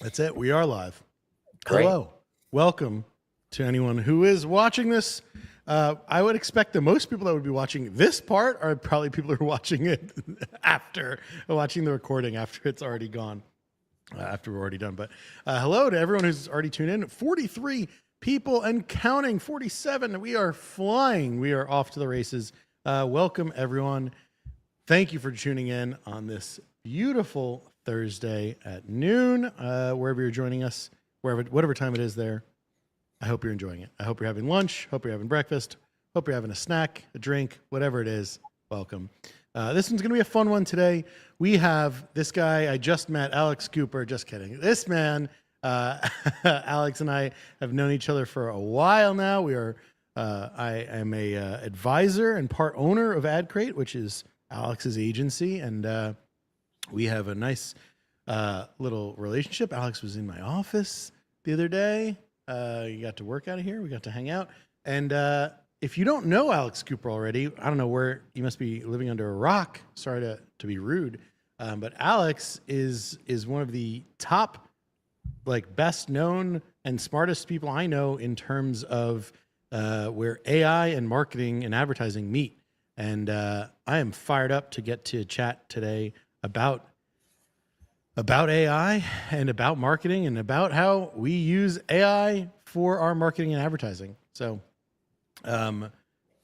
That's it. We are live. Great. Hello. Welcome to anyone who is watching this. I would expect that most people that would be watching this part are probably people who are watching it after watching the recording after it's already gone, after we're already done. But hello to everyone who's already tuned in. 43 people and counting. 47. We are flying. We are off to the races. Welcome, everyone. Thank you for tuning in on this beautiful Thursday at noon, wherever you're joining us, whatever time it is there. I hope you're enjoying it. I hope you're having lunch. Hope you're having breakfast. Hope you're having a snack, a drink, whatever it is. Welcome. This one's going to be a fun one today. We have this guy I just met, Alex Cooper. Just kidding. This man, Alex and I have known each other for a while now. I am a advisor and part owner of Adcrate, which is Alex's agency, and we have a nice little relationship. Alex was in my office the other day. You got to work out of here. We got to hang out. And if you don't know Alex Cooper already, I don't know where you must be living under a rock. Sorry to be rude, but Alex is one of the top, best known and smartest people I know in terms of where AI and marketing and advertising meet. And I am fired up to get to chat today about AI and about marketing and about how we use AI for our marketing and advertising. So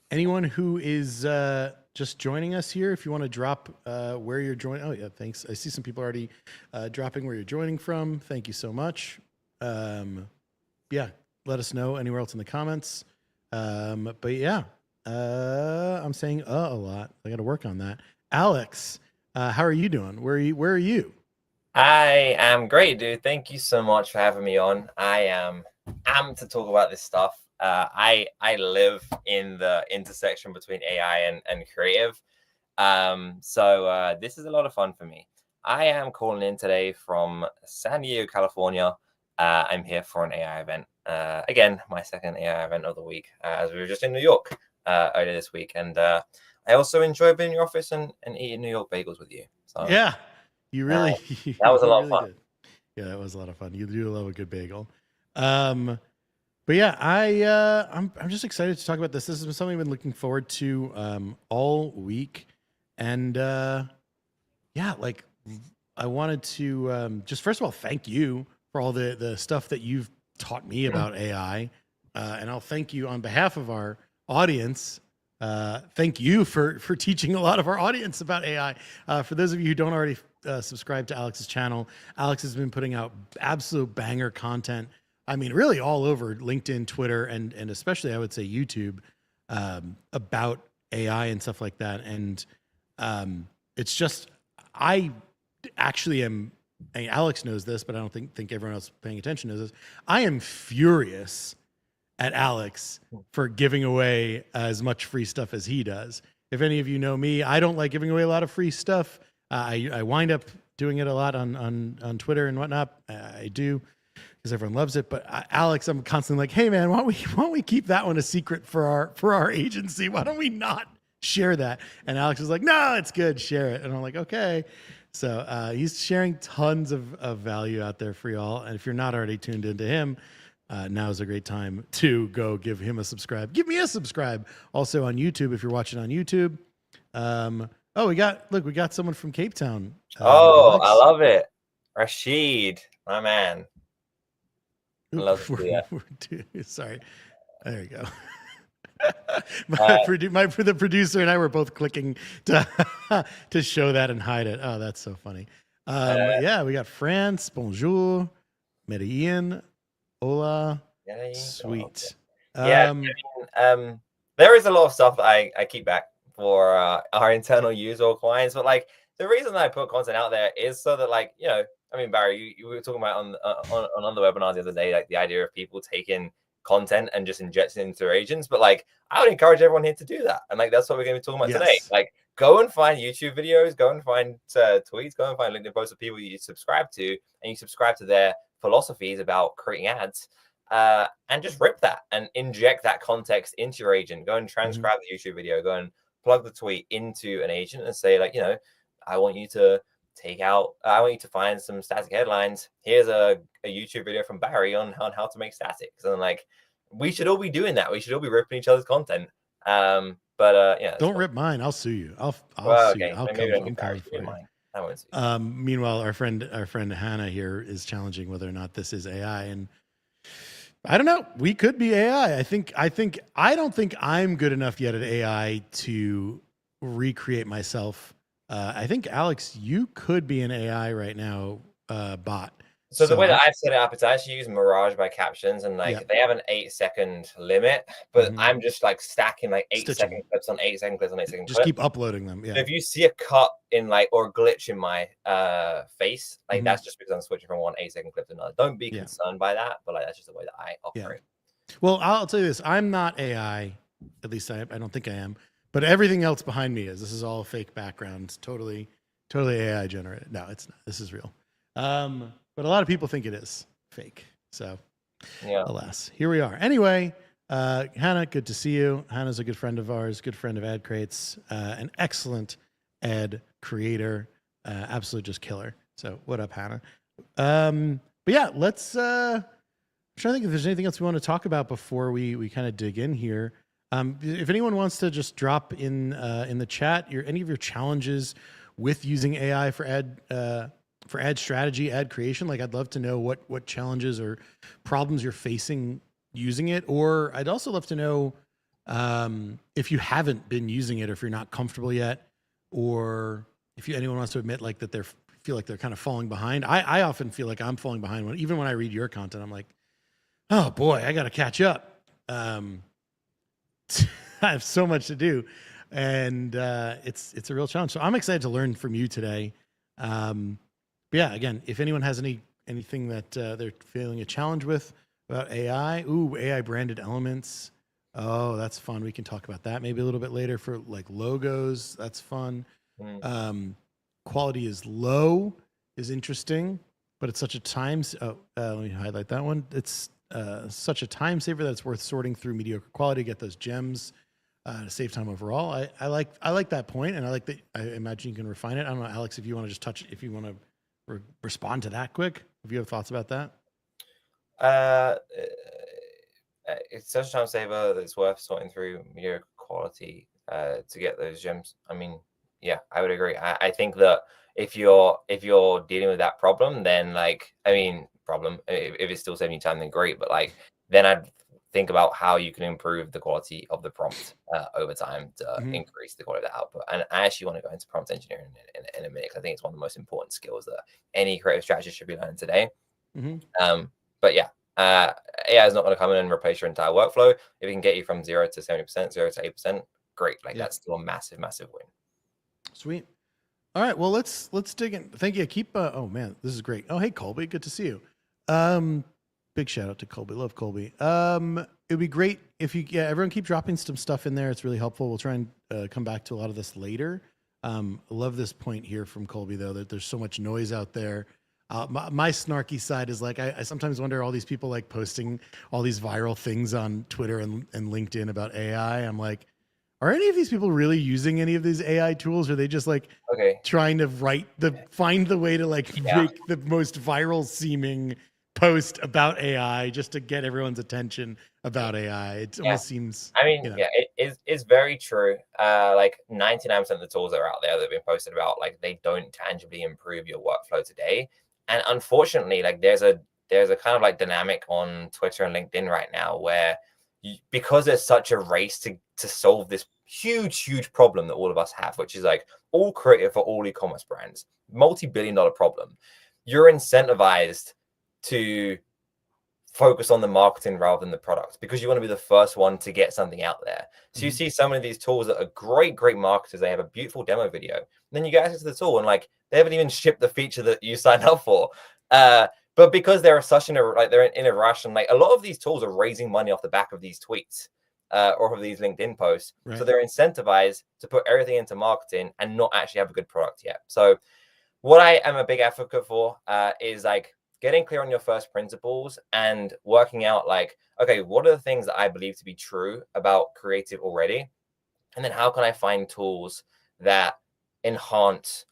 anyone who is just joining us here, if you want to drop where you're joining. Oh, yeah, thanks. I see some people already dropping where you're joining from. Thank you so much. Yeah, let us know anywhere else in the comments. But yeah, I'm saying a lot. I got to work on that. Alex, how are you doing? Where are you? I am great, dude. Thank you so much for having me on. I am amped to talk about this stuff. I live in the intersection between AI and creative. So this is a lot of fun for me. I am calling in today from San Diego, California. I'm here for an AI event. Again, my second AI event of the week, as we were just in New York earlier this week. And I also enjoy being in your office and eating New York bagels with you. So Yeah, you really, that was a lot of really fun. did. Yeah, that was a lot of fun. You do love a good bagel. But yeah, I'm just excited to talk about this. This is something I've been looking forward to all week, and yeah, I wanted to just first of all thank you for all the stuff that you've taught me about AI, and I'll thank you on behalf of our audience. Thank you for teaching a lot of our audience about AI. For those of you who don't already subscribe to Alex's channel, Alex has been putting out absolute banger content. I mean, really all over LinkedIn, Twitter, and especially I would say YouTube about AI and stuff like that. And it's just, I actually am. I mean, Alex knows this, but I don't think everyone else paying attention knows this. I am furious at Alex for giving away as much free stuff as he does. If any of you know me, I don't like giving away a lot of free stuff. I wind up doing it a lot on Twitter and whatnot. I do because everyone loves it. But Alex, I'm constantly like, hey man, why don't we keep that one a secret for our agency? Why don't we not share that? And Alex is like, no, it's good, share it. And I'm like, okay. So he's sharing tons of value out there for y'all. And if you're not already tuned into him, now is a great time to go give him a subscribe. Give me a subscribe. Also on YouTube, if you're watching on YouTube. Oh, we got someone from Cape Town. Alex. I Alex. love it. Rashid, my man. Love to see it. Sorry. There you go. The producer and I were both clicking to to show that and hide it. Oh, that's so funny. Yeah, we got France. Bonjour. Medellin. Hola. Sweet. Yeah, there is a lot of stuff that I keep back for our internal use or clients, but the reason I put content out there is so that I mean, Barry, you were talking about on other webinars the other day, the idea of people taking content and just injecting it into their agents. But I would encourage everyone here to do that. And that's what we're going to be talking about today. Go and find YouTube videos, go and find tweets, go and find LinkedIn posts of people you subscribe to, and you subscribe to their philosophies about creating ads. And just rip that and inject that context into your agent. Go and transcribe the YouTube video. Go and plug the tweet into an agent and say, I want you to take out, I want you to find some static headlines. Here's a YouTube video from Barry on how to make statics. And like, we should all be doing that. We should all be ripping each other's content. Yeah. Don't rip mine. I'll sue you. I'll Well, sue you. okay. Maybe don't I'm get Barry coming to for do you. mine. I won't sue you. Meanwhile, our friend Hannah here is challenging whether or not this is AI, and I don't know. We could be AI. I don't think I'm good enough yet at AI to recreate myself. I think Alex, you could be an AI right now, bot. So the way that I've set it up, it's actually using Mirage by Captions, and like they have an 8-second limit, but I'm just like stacking like 8-second clips on 8-second clips on 8-second clips. Just keep uploading them. Yeah. So if you see a cut in like or a glitch in my face, like that's just because I'm switching from one 8-second clip to another. Don't be concerned by that, but like that's just the way that I operate. Well, I'll tell you this: I'm not AI. At least I don't think I am. But everything else behind me is. This is all fake backgrounds. Totally AI generated. No, it's not. This is real. But a lot of people think it is fake. So, alas, here we are. Anyway, Hannah, good to see you. Hannah's a good friend of ours, good friend of Adcrate's, an excellent ad creator, absolute just killer. So, what up, Hannah? But yeah, let's. I'm trying to think if there's anything else we want to talk about before we kind of dig in here. If anyone wants to just drop in the chat any of your challenges with using AI for ad strategy, ad creation, like I'd love to know what challenges or problems you're facing using it. Or I'd also love to know if you haven't been using it, or if you're not comfortable yet, or if anyone wants to admit like that feel like they're kind of falling behind. I often feel like I'm falling behind even when I read your content. I'm like, oh boy, I got to catch up. I have so much to do, and it's a real challenge. So I'm excited to learn from you today. But yeah, again, if anyone has anything that they're feeling a challenge with about AI, AI branded elements. Oh, that's fun. We can talk about that maybe a little bit later for like logos. That's fun. Quality is low is interesting, but it's such a let me highlight that one. It's such a time saver that it's worth sorting through mediocre quality to get those gems to save time overall. I like that point, and I like that. I imagine you can refine it. I don't know, Alex, if you want to just touch it, if you want to respond to that quick, if you have thoughts about that. It's such a time saver that it's worth sorting through mediocre quality to get those gems. I mean, yeah, I would agree. I think that if you're dealing with that problem, then like, I mean, if it's still saving you time, then great. But like, then I'd think about how you can improve the quality of the prompt over time to increase the quality of the output. And I actually want to go into prompt engineering in a minute, because I think it's one of the most important skills that any creative strategist should be learning today. But yeah, AI is not going to come in and replace your entire workflow. If it can get you from 0 to 70%, 0 to 8%, great. Like that's still a massive win. Sweet. All right, well, let's dig in. Thank you. Keep. Oh man, this is great. Oh, hey Colby, good to see you. Big shout out to Colby. Love Colby. It'd be great if everyone keep dropping some stuff in there. It's really helpful. We'll try and come back to a lot of this later. Love this point here from Colby though, that there's so much noise out there. My snarky side is like, I sometimes wonder, all these people like posting all these viral things on Twitter and LinkedIn about AI. I'm like, are any of these people really using any of these AI tools? Or are they just like trying to find the way to like make the most viral seeming post about AI just to get everyone's attention about AI? It almost seems, I mean, it's very true. Like 99% of the tools that are out there that have been posted about, like they don't tangibly improve your workflow today. And unfortunately, like there's a kind of like dynamic on Twitter and LinkedIn right now where because there's such a race to solve this huge problem that all of us have, which is like all creative for all e-commerce brands, multi-billion-dollar problem. You're incentivized to focus on the marketing rather than the product, because you want to be the first one to get something out there. So you see so many of these tools that are great marketers. They have a beautiful demo video. And then you get access to the tool and like they haven't even shipped the feature that you signed up for. But because they're they're in a rush, and like a lot of these tools are raising money off the back of these tweets or of these LinkedIn posts. Right. So they're incentivized to put everything into marketing and not actually have a good product yet. So what I am a big advocate for is like getting clear on your first principles and working out like, okay, what are the things that I believe to be true about creative already? And then how can I find tools that enhance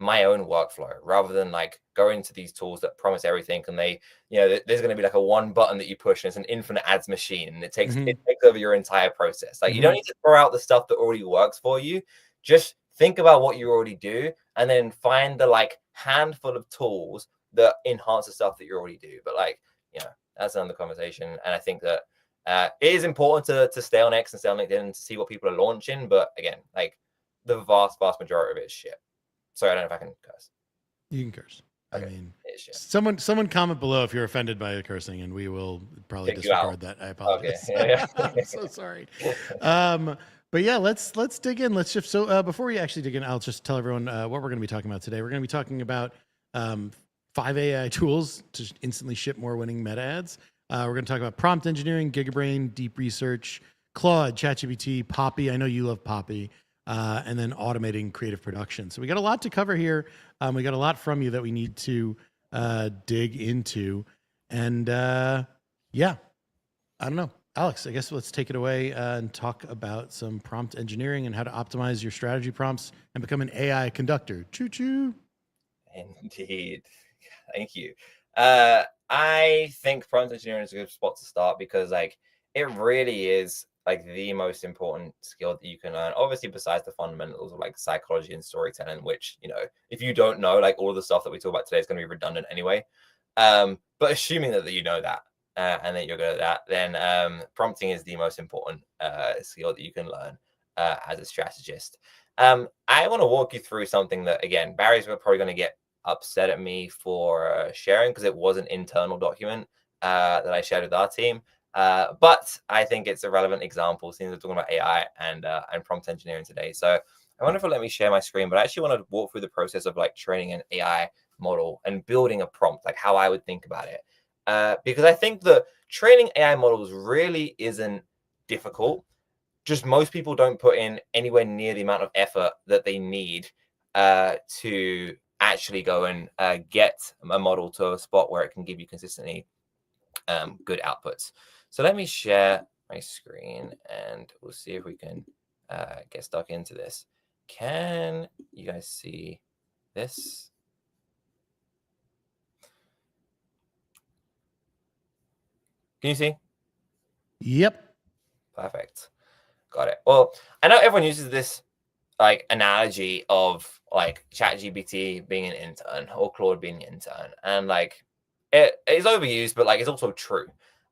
my own workflow rather than like going to these tools that promise everything and they, there's going to be like a one button that you push and it's an infinite ads machine and it takes over your entire process. Like you don't need to throw out the stuff that already works for you. Just think about what you already do and then find the like handful of tools that enhance the stuff that you already do. But like, that's another conversation. And I think that it is important to stay on X and stay on LinkedIn and to see what people are launching. But again, like the vast majority of it is shit. Sorry, I don't know if I can curse. You can curse. Okay. I mean, someone comment below if you're offended by the cursing, and we will probably disregard that. I apologize. Okay. I'm so sorry. But yeah, let's dig in. Let's shift. So before we actually dig in, I'll just tell everyone what we're going to be talking about today. We're going to be talking about 5 AI tools to instantly ship more winning meta ads. We're going to talk about prompt engineering, GigaBrain, Deep Research, Claude, ChatGPT, Poppy. I know you love Poppy. And then automating creative production. So we got a lot to cover here. We got a lot from you that we need to dig into. And yeah, I don't know. Alex, I guess let's take it away and talk about some prompt engineering and how to optimize your strategy prompts and become an AI conductor. Choo-choo. Indeed. Thank you. I think prompt engineering is a good spot to start because like it really is like the most important skill that you can learn, obviously besides the fundamentals of like psychology and storytelling, which, if you don't know, like all of the stuff that we talk about today is going to be redundant anyway. But assuming that you know that and that you're good at that, then prompting is the most important skill that you can learn as a strategist. I want to walk you through something that, again, Barry's probably going to get upset at me for sharing because it was an internal document that I shared with our team. But I think it's a relevant example since we're talking about AI and prompt engineering today. So I wonder if it'll let me share my screen, but I actually want to walk through the process of like training an AI model and building a prompt, like how I would think about it. Because I think that training AI models really isn't difficult. Just most people don't put in anywhere near the amount of effort that they need to actually go and get a model to a spot where it can give you consistently good outputs. So let me share my screen and we'll see if we can get stuck into this. Can you guys see this? Can you see? Yep. Perfect. Got it. Well, I know everyone uses this like analogy of like ChatGPT being an intern or Claude being an intern. And like it is overused, but like it's also true.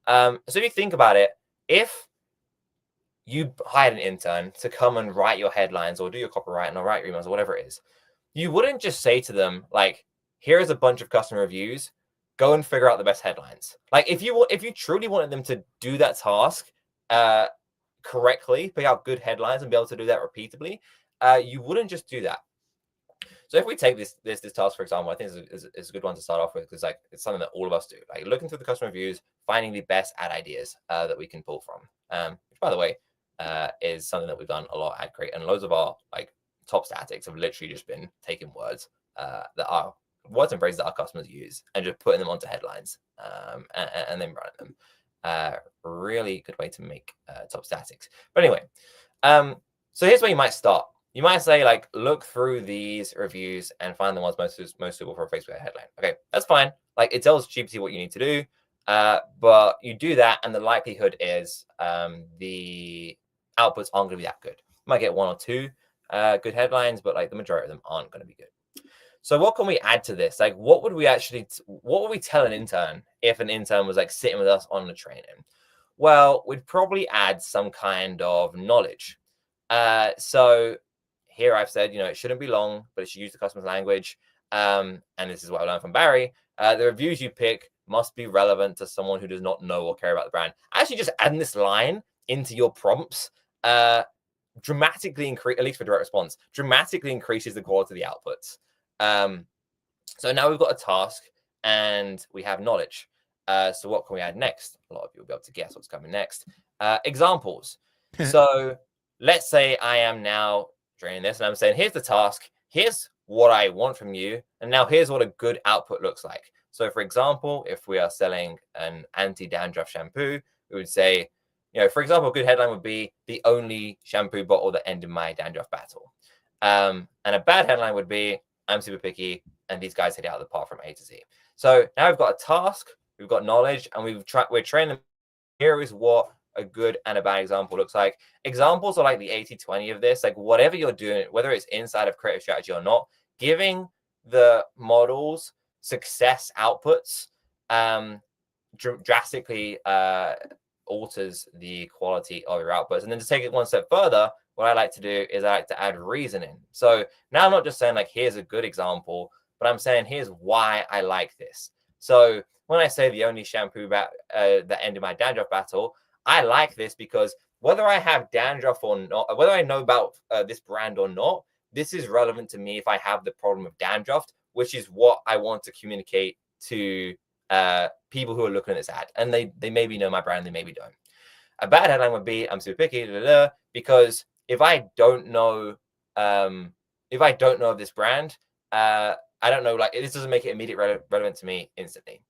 So if you think about it, if you hired an intern to come and write your headlines or do your copywriting or write your emails or whatever it is, you wouldn't just say to them, like, here's a bunch of customer reviews, go and figure out the best headlines. Like if you truly wanted them to do that task correctly, pick out good headlines and be able to do that repeatedly, you wouldn't just do that. So if we take this task, for example, I think it's a good one to start off with because like it's something that all of us do, like looking through the customer reviews, finding the best ad ideas that we can pull from. Which, by the way, is something that we've done a lot at Adcrate, and loads of our like top statics have literally just been taking words that are words and phrases that our customers use and just putting them onto headlines and then running them. Really good way to make top statics. But anyway, so here's where you might start. You might say, like, look through these reviews and find the ones most suitable for a Facebook headline. Okay, that's fine. Like, it tells GPT what you need to do, but you do that, and the likelihood is the outputs aren't going to be that good. You might get 1 or 2 good headlines, but like the majority of them aren't going to be good. So what can we add to this? Like, what would we tell an intern if an intern was like sitting with us on the training? Well, we'd probably add some kind of knowledge. So here I've said, it shouldn't be long, but it should use the customer's language. And this is what I learned from Barry. The reviews you pick must be relevant to someone who does not know or care about the brand. Actually, just adding this line into your prompts dramatically increase, at least for direct response, dramatically increases the quality of the outputs. So now we've got a task and we have knowledge. So what can we add next? A lot of you will be able to guess what's coming next. Examples. So let's say I am now training this and I'm saying, here's the task, here's what I want from you, and now here's what a good output looks like. So for example, if we are selling an anti-dandruff shampoo, we would say, for example, a good headline would be the only shampoo bottle that ended my dandruff battle. And a bad headline would be, I'm super picky, and these guys hit it out of the park from A to Z. So now we've got a task, we've got knowledge, and we're training them. Here is what a good and a bad example looks like. Examples are like the 80-20 of this. Like whatever you're doing, whether it's inside of creative strategy or not, giving the models success outputs drastically alters the quality of your outputs. And then to take it one step further, what I like to do is I like to add reasoning. So now I'm not just saying like, here's a good example, but I'm saying here's why I like this. So when I say the only shampoo that ended my dandruff battle, I like this because whether I have dandruff or not, whether I know about this brand or not, this is relevant to me if I have the problem of dandruff, which is what I want to communicate to people who are looking at this ad. And they maybe know my brand, they maybe don't. A bad headline would be, I'm super picky, because if I don't know of this brand, I don't know, like this doesn't make it immediately relevant to me instantly.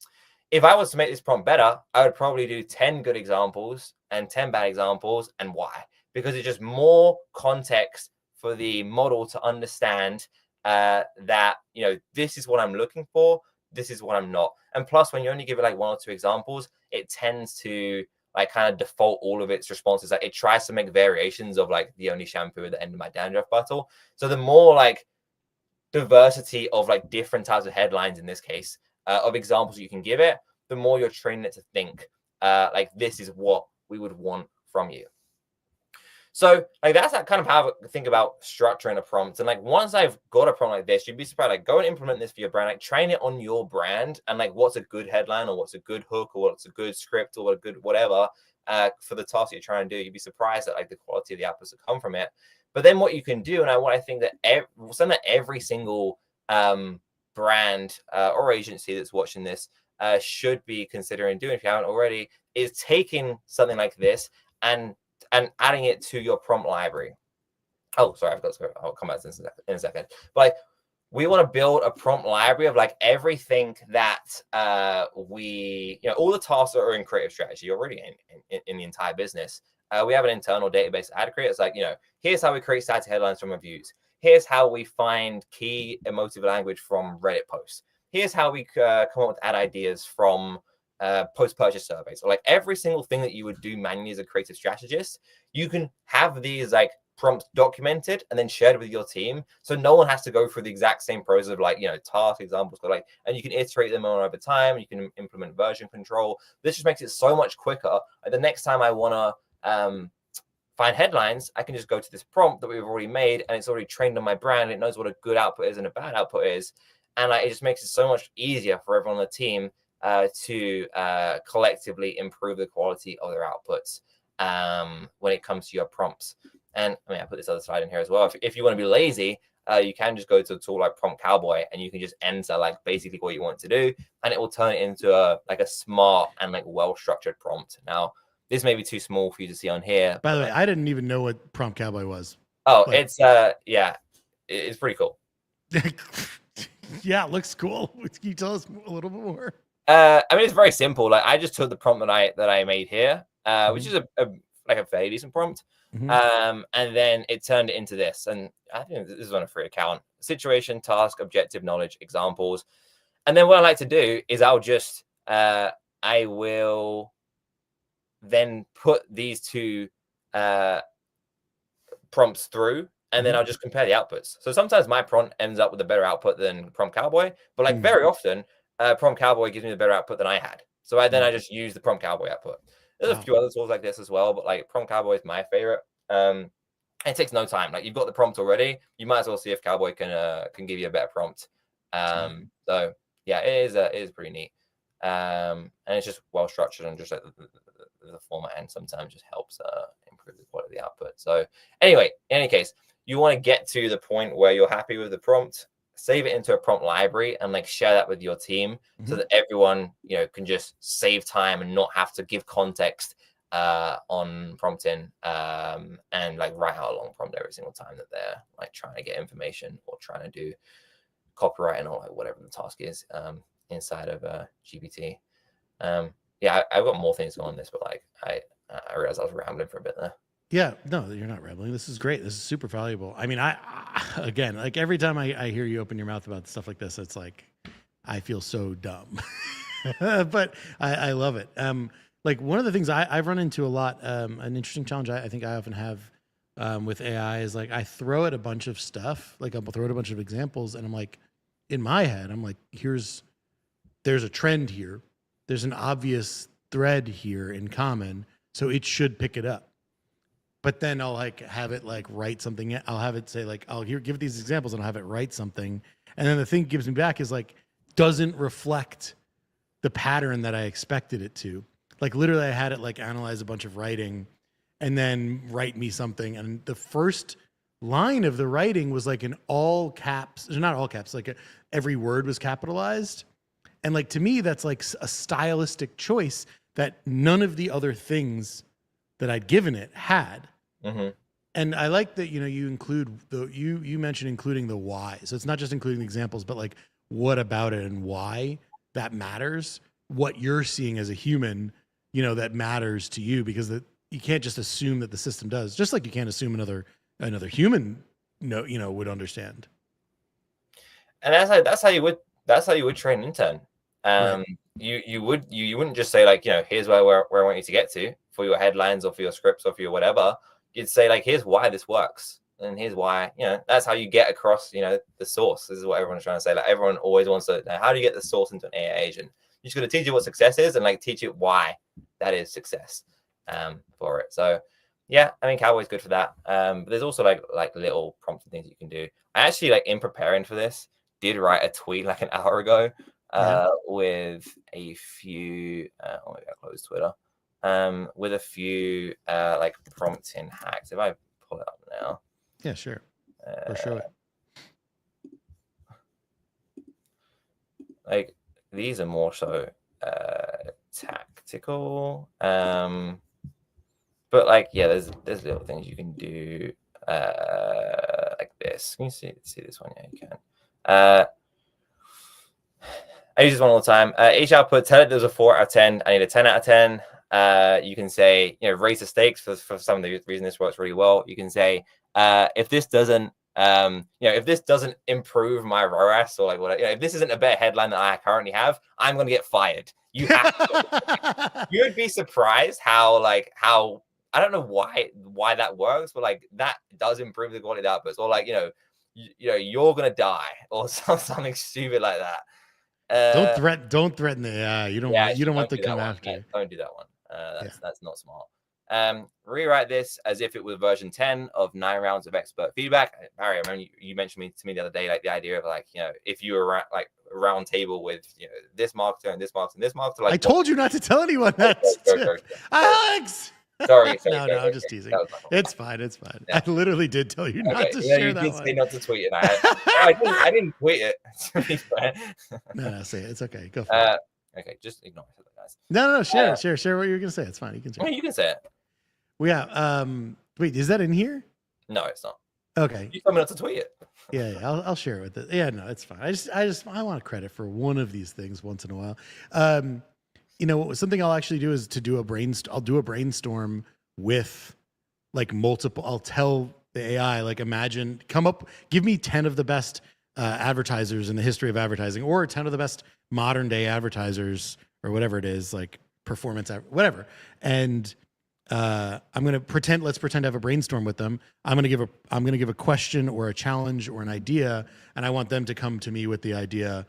If I was to make this prompt better, I would probably do 10 good examples and 10 bad examples, and why? Because it's just more context for the model to understand that, you know, this is what I'm looking for, this is what I'm not. And plus, when you only give it like 1 or 2 examples, it tends to like kind of default all of its responses. Like it tries to make variations of like the only shampoo at the end of my dandruff battle. So the more like diversity of like different types of headlines in this case, of examples you can give it, the more you're training it to think like this is what we would want from you. So like that's kind of how I think about structuring a prompt. And like once I've got a prompt like this, you'd be surprised, like go and implement this for your brand, like train it on your brand and like what's a good headline or what's a good hook or what's a good script or what a good whatever for the task you're trying to do. You'd be surprised at like the quality of the outputs that come from it. But then what you can do, and what I think that every single brand or agency that's watching this should be considering doing, if you haven't already, is taking something like this and adding it to your prompt library. Oh, sorry, I've got to go. I'll come back to this in a second. But like, we want to build a prompt library of like everything that we, you know, all the tasks that are in creative strategy already in the entire business. We have an internal database at Adcrate. It's like, you know, here's how we create static headlines from reviews. Here's how we find key emotive language from Reddit posts. Here's how we come up with ad ideas from post-purchase surveys. Or like every single thing that you would do manually as a creative strategist, you can have these like prompts documented and then shared with your team, so no one has to go through the exact same process of like, you know, task examples, but like, and you can iterate them on over time. You can implement version control. This just makes it so much quicker. Like the next time I want to find headlines, I can just go to this prompt that we've already made, and it's already trained on my brand. It knows what a good output is and a bad output is, and like, it just makes it so much easier for everyone on the team to collectively improve the quality of their outputs when it comes to your prompts. And I mean, I put this other slide in here as well. If you want to be lazy, you can just go to a tool like Prompt Cowboy, and you can just enter like basically what you want to do, and it will turn it into a smart and like well-structured prompt. Now, this may be too small for you to see on here. By the way, I didn't even know what Prompt Cowboy was. Oh, but it's yeah, it's pretty cool. Yeah, it looks cool. Can you tell us a little bit more? I mean, it's very simple. Like I just took the prompt that I made here, which is a fairly decent prompt. And then it turned it into this. And I think this is on a free account. Situation, task, objective, knowledge, examples. And then what I like to do is I'll just I will then put these two prompts through, and then I'll just compare the outputs. So sometimes my prompt ends up with a better output than Prompt Cowboy, but like very often Prompt Cowboy gives me the better output than I had. So I just use the Prompt Cowboy output. There's a few other tools like this as well, but like Prompt Cowboy is my favorite. It takes no time. Like you've got the prompt already, you might as well see if Cowboy can give you a better prompt. So yeah, it is pretty neat. And it's just well structured, and just like the format and sometimes just helps improve the quality of the output. So anyway, in any case, you want to get to the point where you're happy with the prompt, save it into a prompt library, and like share that with your team so that everyone, you know, can just save time and not have to give context on prompting and like write out a long prompt every single time that they're like trying to get information or trying to do copywriting or like whatever the task is inside of GPT. Yeah, I've got more things on this, but like I realized I was rambling for a bit there. Yeah, no, you're not rambling. This is great. This is super valuable. I mean, again, like every time I hear you open your mouth about stuff like this, it's like I feel so dumb, but I love it. Like one of the things I've run into a lot, an interesting challenge I think I often have with AI is like I throw it a bunch of stuff, like I'll throw it a bunch of examples, and I'm like, in my head, I'm like, there's a trend here, there's an obvious thread here in common, so it should pick it up. But then I'll like have it like write something. I'll have it say like, I'll give it these examples and I'll have it write something. And then the thing it gives me back is like, doesn't reflect the pattern that I expected it to. Like literally I had it like analyze a bunch of writing and then write me something. And the first line of the writing was like in all caps, not all caps, like every word was capitalized. And like, to me, that's like a stylistic choice that none of the other things that I'd given it had. Mm-hmm. And I like that, you include you mentioned including the why. So it's not just including the examples, but like what about it and why that matters, what you're seeing as a human, that matters to you, because you can't just assume that the system does, just like you can't assume another human would understand. And that's how you would train an intern. Right. You wouldn't just say like, here's where I want you to get to for your headlines or for your scripts or for your whatever. You'd say like, here's why this works, and here's why. That's how you get across the source. This is what everyone's trying to say. Like everyone always wants to know, how do you get the source into an AI agent? You're just going to teach it what success is and like teach it why that is success for it. So yeah, I mean, Cowboy's good for that. But there's also like little prompting things you can do. I actually, like, in preparing for this, did write a tweet like an hour ago with a few. Oh, maybe I closed Twitter. With a few like prompting hacks. If I pull it up now. Yeah, sure. Or show it. Like these are more so tactical. But like, yeah, there's little things you can do like this. Can you see this one? Yeah, you can. I use this one all the time. Each output, tell it there's a 4 out of 10. I need a 10 out of 10. You can say, raise the stakes for some of the reason this works really well. You can say, if this doesn't, if this doesn't improve my ROAS or like what, if this isn't a better headline that I currently have, I'm going to get fired. You have to. You would be surprised how I don't know why that works, but like that does improve the quality of the outputs, or like, you're going to die or something stupid like that. Don't threaten the AI. You don't want to come after you. Don't do that one. That's not smart. Rewrite this as if it was version 10 of 9 rounds of expert feedback. Barry, I remember you mentioned to me the other day, like the idea of like, if you were like a round table with this marketer and this marketer and this marketer. Like, I told you not to tell anyone that. Alex. Sorry. No, I'm just teasing. It's fine. Yeah. I literally did tell you not to share that one. You did say not to tweet it. I didn't tweet it, to be fair. No, say it. It's okay. Go for it. Okay, just ignore it, guys. No, share what you're gonna say. It's fine. You can share. You can say it. Well, yeah. Wait, is that in here? No, it's not. Okay. You told me not to tweet it. Yeah, I'll share it with it. Yeah, no, it's fine. I want credit for one of these things once in a while. Something I'll actually do is I'll do a brainstorm with like multiple. I'll tell the AI, like, give me 10 of the best advertisers in the history of advertising, or 10 of the best modern day advertisers, or whatever it is, like performance, whatever. And let's pretend to have a brainstorm with them. I'm going to give a question or a challenge or an idea, and I want them to come to me with the idea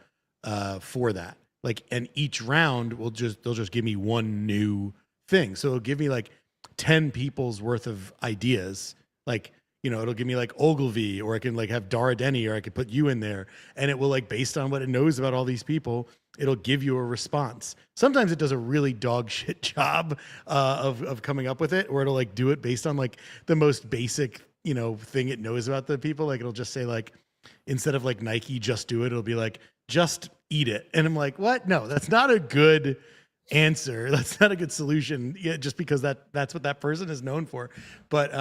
for that. Like, and each round they'll just give me one new thing. So it'll give me like 10 people's worth of ideas. Like, it'll give me like Ogilvy, or I can like have Dara Denny, or I could put you in there, and it will, like, based on what it knows about all these people, it'll give you a response. Sometimes it does a really dog shit job of coming up with it, or it'll like do it based on like the most basic, thing it knows about the people. Like it'll just say like, instead of like Nike, just do it, it'll be like, just eat it. And I'm like, what? No, that's not a good answer. That's not a good solution. Yeah, just because that's what that person is known for. But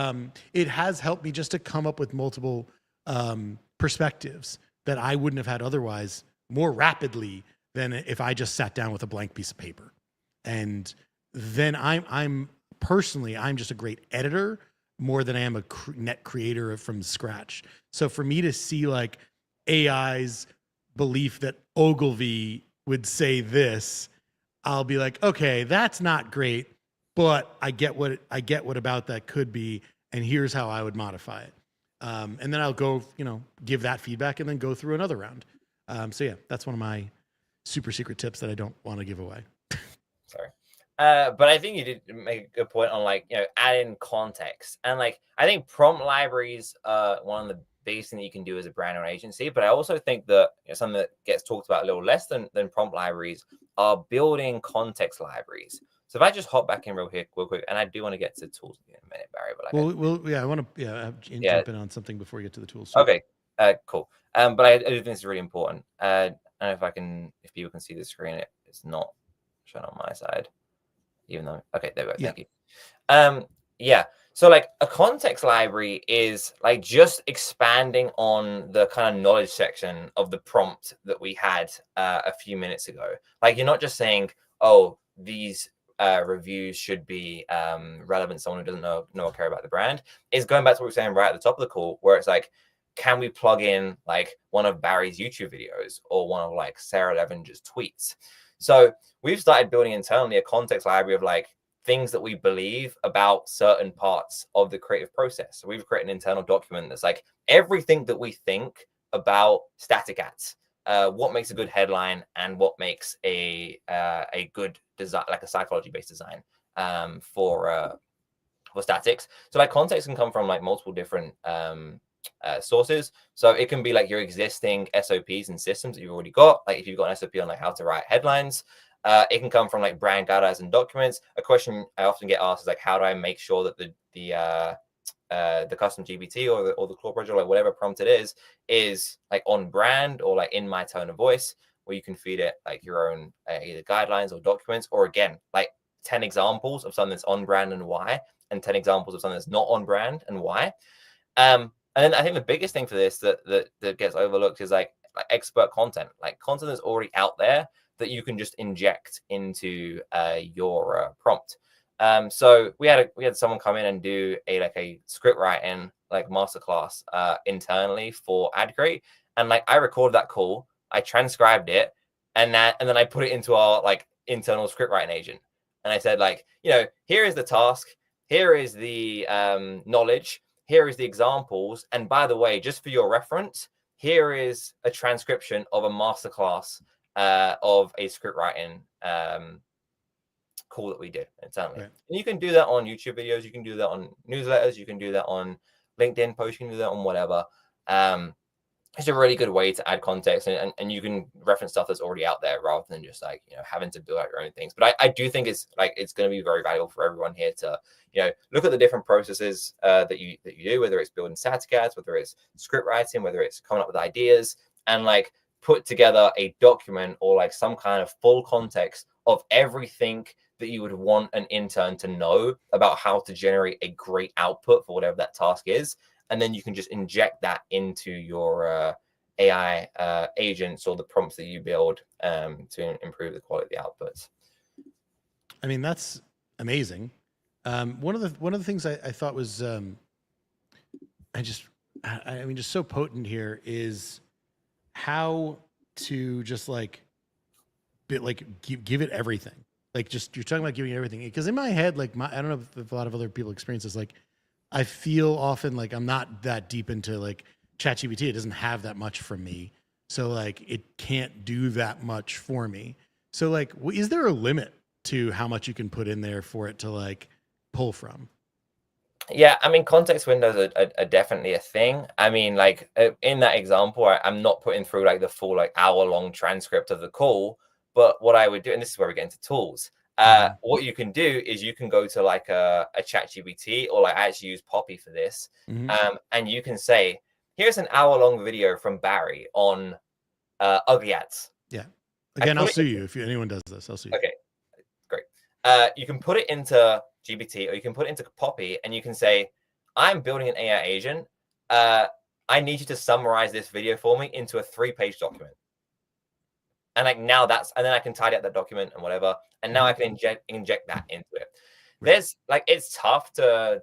it has helped me just to come up with multiple perspectives that I wouldn't have had otherwise more rapidly than if I just sat down with a blank piece of paper. And then I'm personally just a great editor, more than I am a net creator from scratch. So for me to see like AI's belief that Ogilvy would say this, I'll be like, okay, that's not great, but I get what about that could be, and here's how I would modify it. And then I'll go, give that feedback and then go through another round. So yeah, that's one of my super secret tips that I don't want to give away. Sorry. But I think you did make a good point on like, adding context. And like, I think prompt libraries are one of the biggest things that you can do as a brand or agency. But I also think that something that gets talked about a little less than prompt libraries are building context libraries. So if I just hop back in real quick, and I do want to get to tools in a minute, Barry. But like, I want to jump in on something before we get to the tools. Too. Okay, cool. But I do think it's really important. I don't know if people can see the screen. It's not shown on my side, even though. Okay, there we go. Thank you. Yeah. So like a context library is like just expanding on the kind of knowledge section of the prompt that we had a few minutes ago. Like you're not just saying, oh, these reviews should be relevant to someone who doesn't know or care about the brand. It's going back to what we were saying right at the top of the call, where it's like, can we plug in like one of Barry's YouTube videos or one of like Sarah Levenger's tweets? So we've started building internally a context library of like things that we believe about certain parts of the creative process. So we've created an internal document that's like everything that we think about static ads, what makes a good headline and what makes a good design, like a psychology-based design for statics. So like context can come from like multiple different sources. So it can be like your existing SOPs and systems that you've already got. Like if you've got an SOP on like how to write headlines, it can come from like brand guidelines and documents. A question I often get asked is like, how do I make sure that the custom GPT or the Claude project, or like whatever prompt it is like on brand or like in my tone of voice, where you can feed it like your own either guidelines or documents, or again, like 10 examples of something that's on brand and why, and 10 examples of something that's not on brand and why. And then I think the biggest thing for this that gets overlooked is like expert content, like content that's already out there that you can just inject into your prompt. So we had someone come in and do a script writing like masterclass internally for Adcrate, and like I recorded that call, I transcribed it, and then I put it into our like internal script writing agent, and I said like, here is the task, here is the knowledge, here is the examples, and by the way, just for your reference, here is a transcription of a masterclass of a script writing call that we did internally. Right. And you can do that on YouTube videos, you can do that on newsletters, you can do that on LinkedIn posts, you can do that on whatever. It's a really good way to add context, and you can reference stuff that's already out there rather than just like having to build out your own things. But I do think it's going to be very valuable for everyone here to look at the different processes that you do, whether it's building static ads, whether it's script writing, whether it's coming up with ideas, and like put together a document or like some kind of full context of everything that you would want an intern to know about how to generate a great output for whatever that task is. And then you can just inject that into your AI agents or the prompts that you build to improve the quality of the outputs. I mean, that's amazing. One of the things I thought was just so potent here is how to just give it everything. Like just you're talking about giving it everything, because in my head, like I don't know if a lot of other people experience this, like I feel often like I'm not that deep into like ChatGPT. It doesn't have that much from me. So like it can't do that much for me. So like, is there a limit to how much you can put in there for it to like pull from? Yeah, I mean, context windows are definitely a thing. I mean, like in that example, I'm not putting through like the full like hour-long transcript of the call, but what I would do, and this is where we get into tools. What you can do is you can go to like a ChatGPT, or like I actually use Poppy for this, and you can say, here's an hour-long video from Barry on ugly ads. Yeah. Again, I'll sue you if anyone does this. I'll sue you. Okay, great. You can put it into GPT, or you can put it into Poppy, and you can say, I'm building an AI agent. I need you to summarize this video for me into a 3-page document. And like now and then I can tidy up that document and whatever. And now I can inject that into it. there's like, it's tough to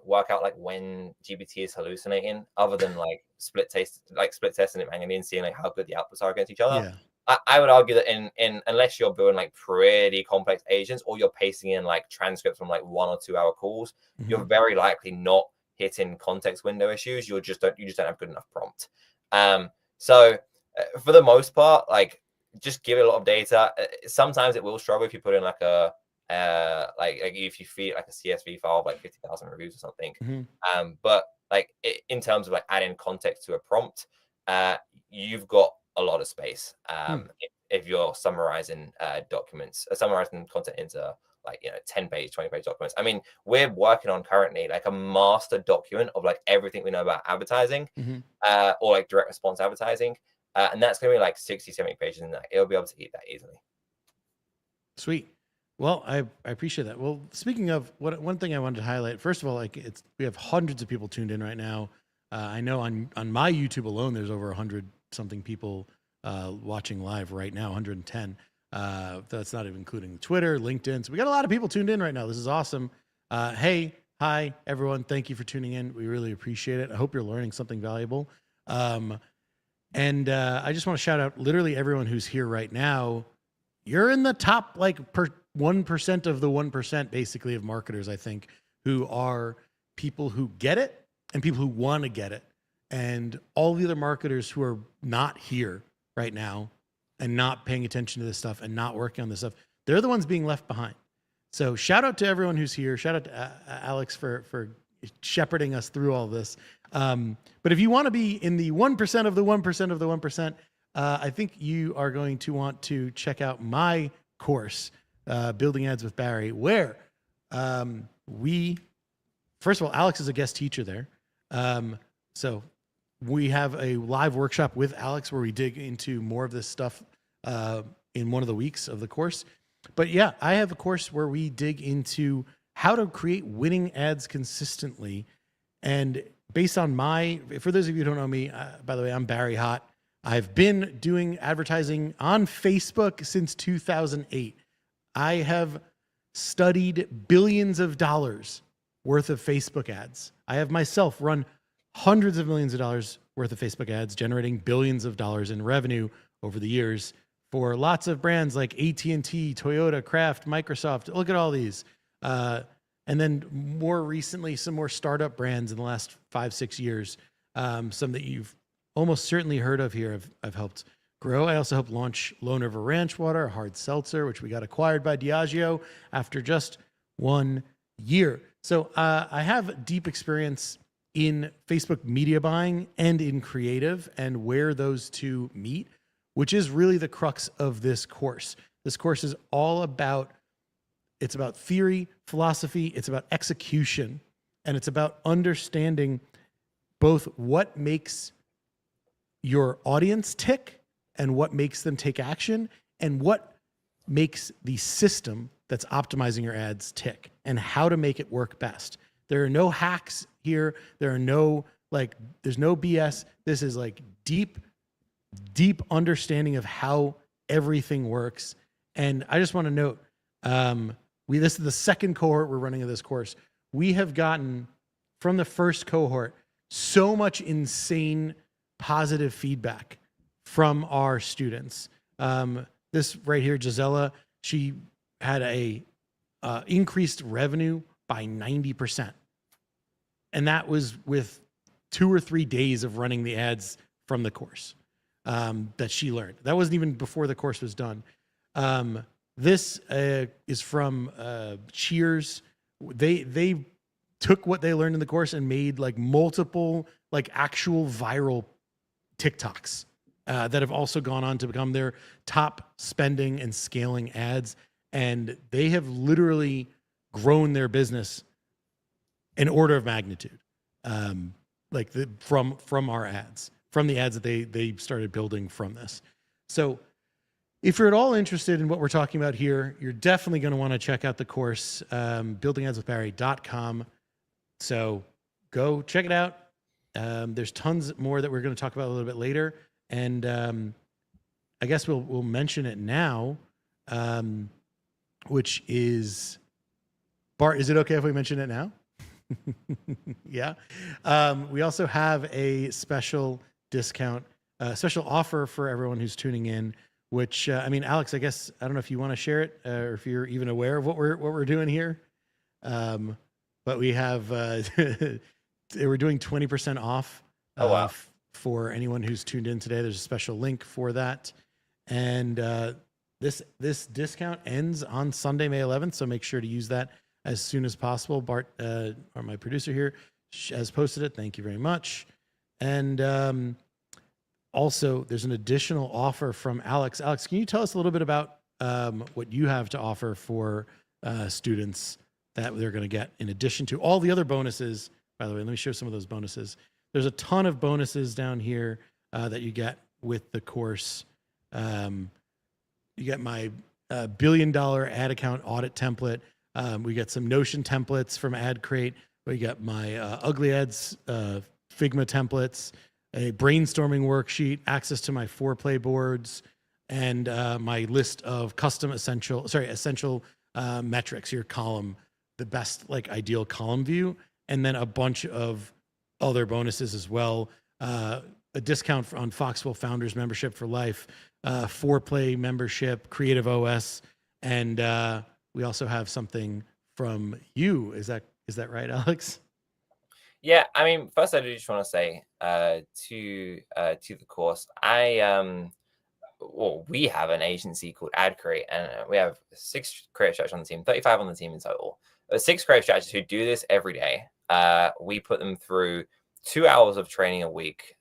work out like when GPT is hallucinating, other than like split testing it manually and seeing like how good the outputs are against each other. Yeah. I would argue that in unless you're building like pretty complex agents, or you're pasting in like transcripts from like 1 or 2 hour calls, you're very likely not hitting context window issues. You just don't have good enough prompt. So for the most part, like, just give it a lot of data. Sometimes it will struggle if you put in like a like if you feed like a CSV file of like 50,000 reviews or something. But like in terms of like adding context to a prompt, you've got a lot of space if you're summarizing documents, summarizing content into like 10-page, 20-page documents. I mean, we're working on currently like a master document of like everything we know about advertising, or like direct response advertising, and that's gonna be like 60, 70 pages, and it'll be able to eat that easily. Sweet. Well, I appreciate that. Well, speaking of one thing I wanted to highlight, first of all, like we have hundreds of people tuned in right now. I know on my YouTube alone, there's over 100 something people watching live right now, 110. That's not even including Twitter, LinkedIn. So we got a lot of people tuned in right now. This is awesome. Hey, hi, everyone. Thank you for tuning in. We really appreciate it. I hope you're learning something valuable. And I just want to shout out literally everyone who's here right now. You're in the top like 1% of the 1% basically of marketers, I think, who are people who get it and people who want to get it. And all the other marketers who are not here right now and not paying attention to this stuff and not working on this stuff, they're the ones being left behind. So shout out to everyone who's here. Shout out to Alex for shepherding us through all this. But if you want to be in the 1% of the 1% of the 1%, I think you are going to want to check out my course, Building Ads with Barry, where first of all, Alex is a guest teacher there. So we have a live workshop with Alex where we dig into more of this stuff in one of the weeks of the course. But yeah, I have a course where we dig into how to create winning ads consistently. And based on for those of you who don't know me, by the way, I'm Barry Hott. I've been doing advertising on Facebook since 2008. I have studied billions of dollars worth of Facebook ads. I have myself run hundreds of millions of dollars worth of Facebook ads, generating billions of dollars in revenue over the years for lots of brands like AT&T, Toyota, Kraft, Microsoft. Look at all these. And then more recently, some more startup brands in the last 5-6 years. Some that you've almost certainly heard of here I've helped grow. I also helped launch Lone River Ranch Water, a hard seltzer, which we got acquired by Diageo after just 1 year. So I have deep experience in Facebook media buying and in creative and where those two meet, which is really the crux of this course. This course is all about, it's about theory, philosophy, it's about execution, and it's about understanding both what makes your audience tick and what makes them take action and what makes the system that's optimizing your ads tick and how to make it work best. There are no hacks here. There are no, there's no BS. This is like deep understanding of how everything works. And I just want to note, this is the second cohort we're running of this course. We have gotten from the first cohort so much insane positive feedback from our students. This right here, Gisela, she had a increased revenue by 90%. And that was with 2 or 3 days of running the ads from the course that she learned. That wasn't even before the course was done. This is from Cheers. They took what they learned in the course and made like multiple like actual viral TikToks that have also gone on to become their top spending and scaling ads. And they have literally grown their business an order of magnitude, from our ads, from the ads that they started building from this. So if you're at all interested in what we're talking about here, you're definitely going to want to check out the course, buildingadswithbarry.com. So go check it out. There's tons more that we're going to talk about a little bit later. And I guess we'll mention it now, which is Bart, is it okay if we mention it now? Yeah. We also have a special discount, special offer for everyone who's tuning in. Which I mean, Alex, I guess I don't know if you want to share it or if you're even aware of what we're doing here. But we have we're doing 20% off Oh wow. for anyone who's tuned in today. There's a special link for that, and this discount ends on Sunday, May 11th. So make sure to use that as soon as possible. Bart, or my producer here, has posted it. Thank you very much. And also, there's an additional offer from Alex. Alex, can you tell us a little bit about what you have to offer for students that they're going to get in addition to all the other bonuses? By the way, let me show some of those bonuses. There's a ton of bonuses down here that you get with the course. You get my $1 billion ad account audit template. We get some Notion templates from Adcrate. We got my Ugly Ads Figma templates, a brainstorming worksheet, access to my foreplay boards, and my list of custom essential metrics, your column, the best like ideal column view, and then a bunch of other bonuses as well. A discount on Foxwell Founders membership for life, foreplay membership, Creative OS, and we also have something from you. Is that right, Alex? Yeah, I mean, first I do just want to say to the course, we have an agency called Adcrate, and we have 6 creative strategists on the team, 35 on the team in total. 6 creative strategists who do this every day. We put them through 2 hours of training a week,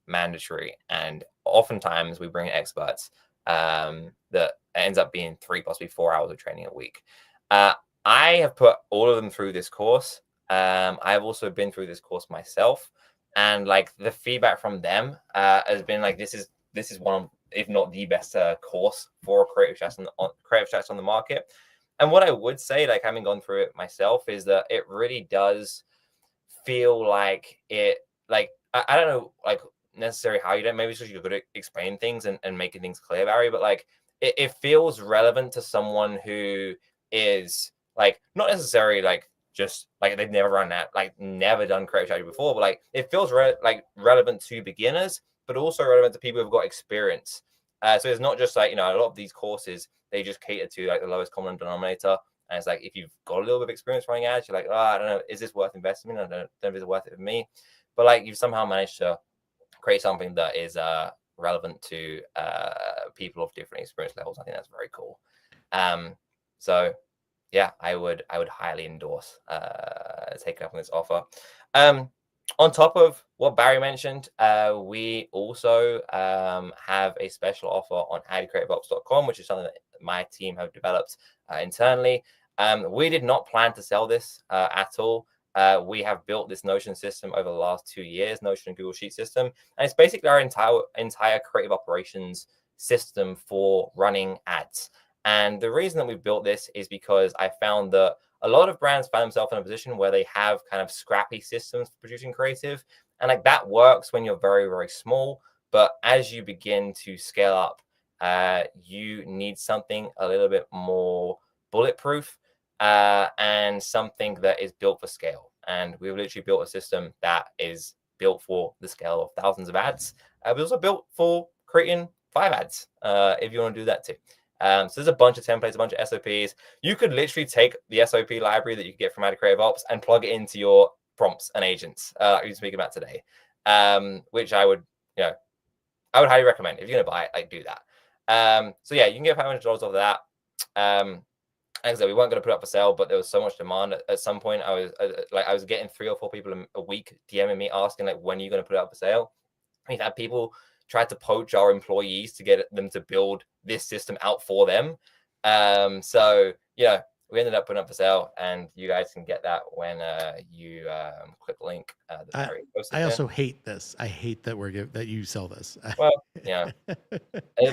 mandatory, and oftentimes we bring experts that ends up being 3 possibly 4 hours of training a week. I have put all of them through this course. I've also been through this course myself, and like the feedback from them has been like this is one of, if not the best course for creative strategists on the market. And what I would say, like having gone through it myself, is that it really does feel like it, like I don't know, like necessarily how you don't, maybe it's just you're good at explaining things and making things clear, Barry, but like it feels relevant to someone who is like not necessarily like just like they've never run that, like never done creative strategy before, but like it feels relevant to beginners, but also relevant to people who've got experience. So it's not just like, a lot of these courses, they just cater to like the lowest common denominator. And it's like, if you've got a little bit of experience running ads, you're like, oh, I don't know, is this worth investing in? I don't know if it's worth it for me. But like you've somehow managed to create something that is relevant to people of different experience levels. I think that's very cool. So yeah, I would highly endorse taking up on this offer. On top of what Barry mentioned, we also have a special offer on adcreativeops.com, which is something that my team have developed internally. We did not plan to sell this at all. We have built this Notion system over the last 2 years, Notion and Google Sheet system, and it's basically our entire creative operations system for running ads. And the reason that we built this is because I found that a lot of brands find themselves in a position where they have kind of scrappy systems for producing creative. And like that works when you're very, very small. But as you begin to scale up, you need something a little bit more bulletproof and something that is built for scale. And we've literally built a system that is built for the scale of thousands of ads. But also built for creating 5 ads if you want to do that too. So there's a bunch of templates, a bunch of SOPs. You could literally take the SOP library that you get from Adcrate Ops and plug it into your prompts and agents you're speaking about today, which I would highly recommend. If you're going to buy it, like do that. So yeah, you can get $500 off of that. Like I said, we weren't going to put it up for sale, but there was so much demand. At some point, I was getting 3 or 4 people a week DMing me asking like, when are you going to put it up for sale? We've had people tried to poach our employees to get them to build this system out for them. So yeah, we ended up putting up for sale, and you guys can get that when you click the link. I also hate this. I hate that that you sell this. Well, yeah,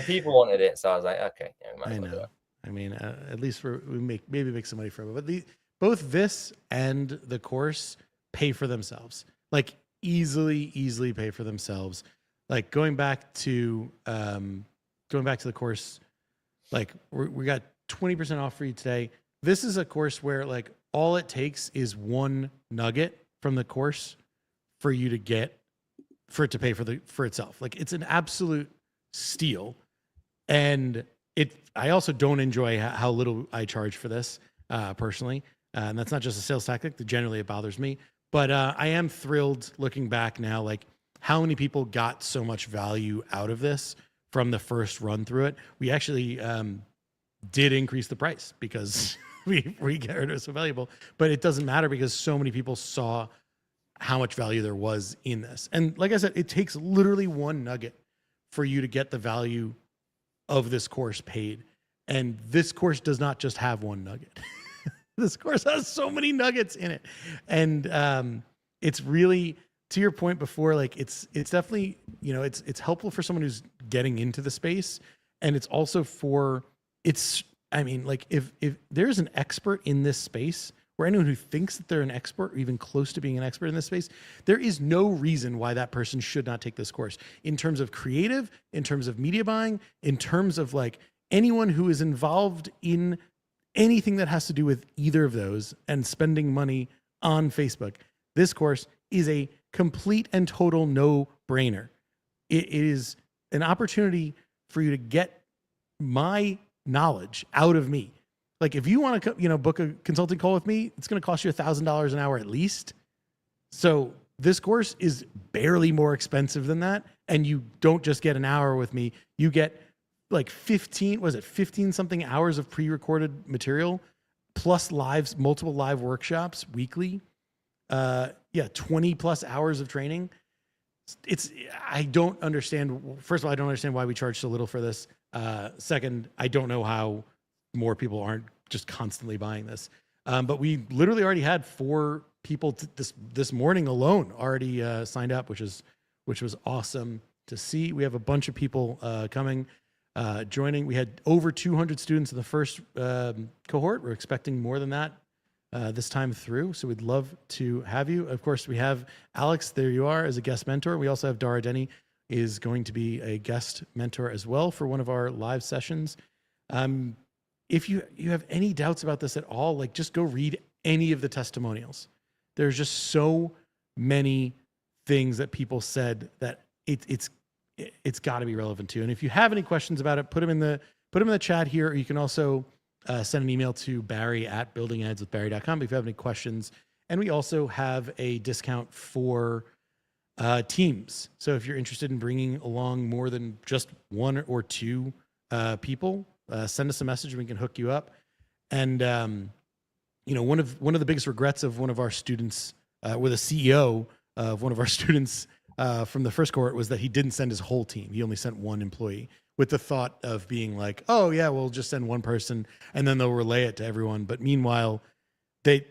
people wanted it, so I was like, okay. I know. I mean, at least we maybe make some money from it. But both this and the course pay for themselves. Like easily pay for themselves. Like going back to the course, like we got 20% off for you today. This is a course where like all it takes is one nugget from the course for you to get, for it to pay for itself. Like, it's an absolute steal. And I also don't enjoy how little I charge for this personally. And that's not just a sales tactic. Generally, it bothers me. But I am thrilled looking back now, like how many people got so much value out of this from the first run through it. We actually did increase the price because we get rid of it so valuable. But it doesn't matter because so many people saw how much value there was in this. And like I said, it takes literally one nugget for you to get the value of this course paid. And this course does not just have one nugget. This course has so many nuggets in it. And it's really, to your point before, like it's definitely, you know, it's helpful for someone who's getting into the space. And it's also I mean, like if there's an expert in this space, or anyone who thinks that they're an expert or even close to being an expert in this space, there is no reason why that person should not take this course. In terms of creative, in terms of media buying, in terms of like anyone who is involved in anything that has to do with either of those and spending money on Facebook, this course is a complete and total no-brainer. It is an opportunity for you to get my knowledge out of me. Like if you want to, you know, book a consulting call with me, it's going to cost you $1,000 an hour at least. So this course is barely more expensive than that. And you don't just get an hour with me. You get like 15 something hours of pre-recorded material plus multiple live workshops weekly. 20 plus hours of training. I don't understand. First of all, I don't understand why we charge so little for this. Second, I don't know how more people aren't just constantly buying this. But we literally already had 4 people this morning alone already signed up, which was awesome to see. We have a bunch of people coming, joining. We had over 200 students in the first cohort. We're expecting more than that this time through. So we'd love to have you. Of course, we have Alex, there you are, as a guest mentor. We also have Dara Denny is going to be a guest mentor as well for one of our live sessions. If you have any doubts about this at all, like just go read any of the testimonials. There's just so many things that people said that it's got to be relevant to. And if you have any questions about it, put them in the chat here, or you can also send an email to barry@buildingadswithbarry.com if you have any questions. And we also have a discount for teams. So if you're interested in bringing along more than just 1 or 2 people, send us a message and we can hook you up. And you know, one of the biggest regrets of one of our students, with a CEO of one of our students from the first cohort, was that he didn't send his whole team. He only sent 1 employee, with the thought of being like, oh yeah, we'll just send 1 person and then they'll relay it to everyone. But meanwhile, that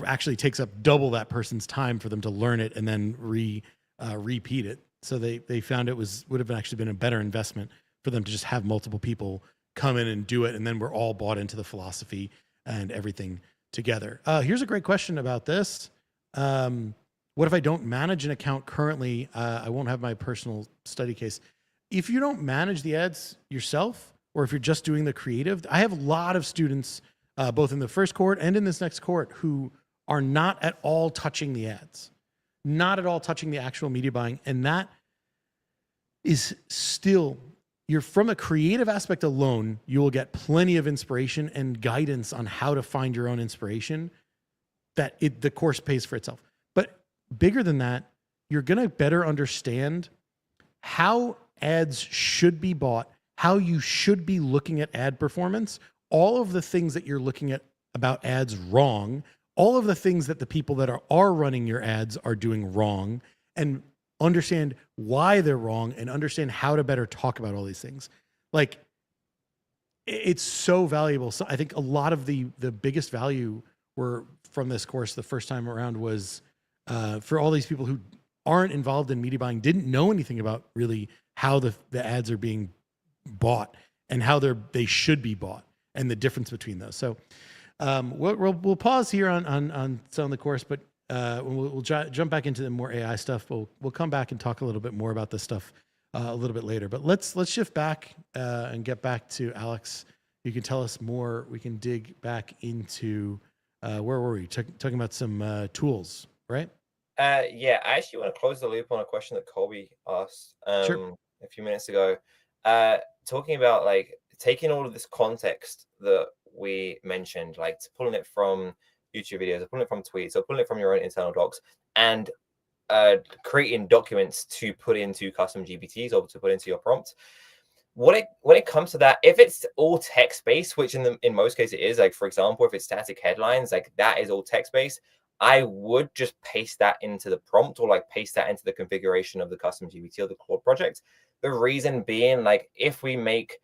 actually takes up double that person's time for them to learn it and then repeat it. So they found it would have actually been a better investment for them to just have multiple people come in and do it, and then we're all bought into the philosophy and everything together. Here's a great question about this. What if I don't manage an account currently? I won't have my personal study case. If you don't manage the ads yourself, or if you're just doing the creative, I have a lot of students, both in the first cohort and in this next cohort, who are not at all touching the ads, not at all touching the actual media buying. And that is still, you're from a creative aspect alone, you will get plenty of inspiration and guidance on how to find your own inspiration, that the course pays for itself. But bigger than that, you're going to better understand how ads should be bought, how you should be looking at ad performance, all of the things that you're looking at about ads wrong, all of the things that the people that are running your ads are doing wrong, and understand why they're wrong and understand how to better talk about all these things. Like, it's so valuable. So I think a lot of the biggest value from this course the first time around was for all these people who aren't involved in media buying, didn't know anything about really how the ads are being bought and how they should be bought and the difference between those. So we'll pause here on selling the course, but we'll jump back into the more AI stuff. We'll come back and talk a little bit more about this stuff a little bit later. But let's shift back and get back to Alex. You can tell us more. We can dig back into Where were we? Talking about some tools, right? Yeah, I actually want to close the loop on a question that Colby asked Sure. a few minutes ago. Talking about like taking all of this context that we mentioned, like pulling it from YouTube videos, or pulling it from tweets, or pulling it from your own internal docs, and creating documents to put into custom GPTs or to put into your prompt. When it comes to that, if it's all text based, which in most cases it is, like for example, if it's static headlines, like that is all text based, I would just paste that into the prompt or like paste that into the configuration of the custom GPT or the Claude project. The reason being, like if we make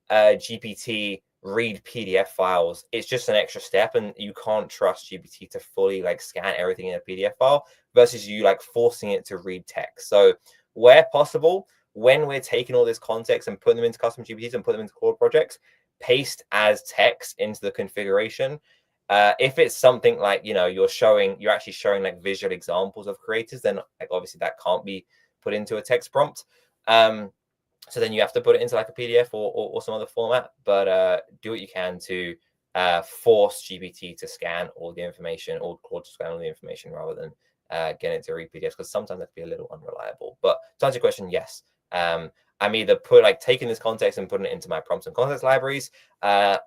GPT read PDF files, it's just an extra step, and you can't trust GPT to fully like scan everything in a PDF file versus you like forcing it to read text. So where possible, when we're taking all this context and putting them into custom GPTs and putting them into Claude projects, paste as text into the configuration. If it's something like, you know, you're actually showing like visual examples of creators, then like obviously that can't be put into a text prompt. So then you have to put it into like a PDF or some other format. But do what you can to force GPT to scan all the information, or Claude to scan all the information rather than getting it to read PDFs, because sometimes that can be a little unreliable. But to answer your question, yes. I'm either taking this context and putting it into my prompts and context libraries,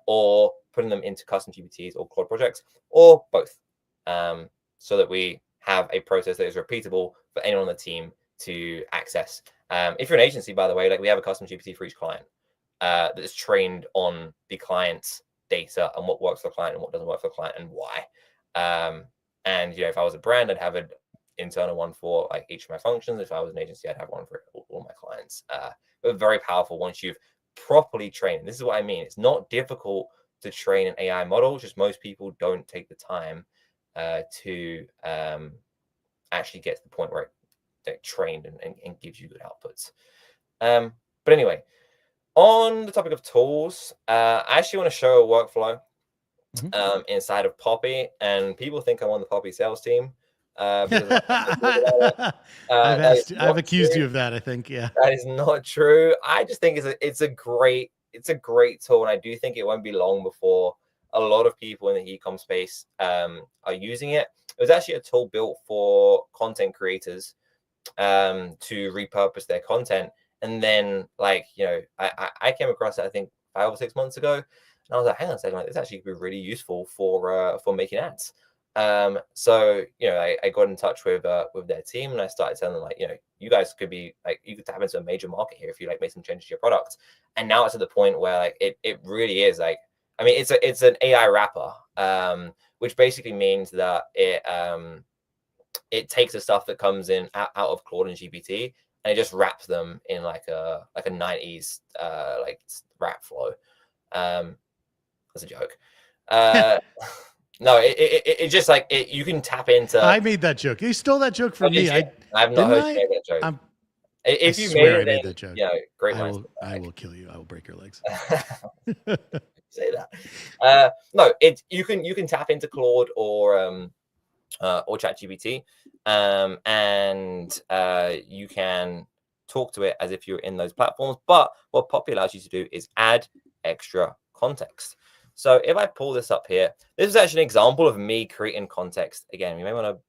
or putting them into custom GPTs or Claude projects, or both, so that we have a process that is repeatable for anyone on the team to access. If you're an agency, by the way, like we have a custom GPT for each client that is trained on the client's data and what works for the client and what doesn't work for the client and why. And you know, if I was a brand, I'd have an internal one for like each of my functions. If I was an agency, I'd have one for all my clients. But very powerful once you've properly trained. This is what I mean. It's not difficult to train an AI model. Just most people don't take the time to actually get to the point where it trained and gives you good outputs. But anyway, on the topic of tools, I actually want to show a workflow inside of Poppy, and people think I'm on the Poppy sales team. Because I've accused you of that, I think. Yeah. That is not true. I just think it's a great tool, and I do think it won't be long before a lot of people in the e-com space are using it. It was actually a tool built for content creators to repurpose their content. And then, like, you know, I came across it, I think 5 or 6 months ago, and I was like, hang on a second, like, this actually could be really useful for making ads. So, you know, I got in touch with their team, and I started telling them, like, you know, you guys could be like, you could tap into a major market here if you like make some changes to your product. And now it's at the point where like it really is like, I mean, it's an AI wrapper, which basically means that it takes the stuff that comes in out of Claude and GPT, and it just wraps them in like a 90s like rap flow. That's a joke. No, it just like you can tap into. I made that joke. You stole that joke from me. I have not heard you make that joke. If you swear made it, I made that joke. Yeah, great. I will kill you. I will break your legs. Say that. No, you can tap into Claude or ChatGPT, and you can talk to it as if you're in those platforms. But what Poppy allows you to do is add extra context. So if I pull this up here, this is actually an example of me creating context. Again, you may want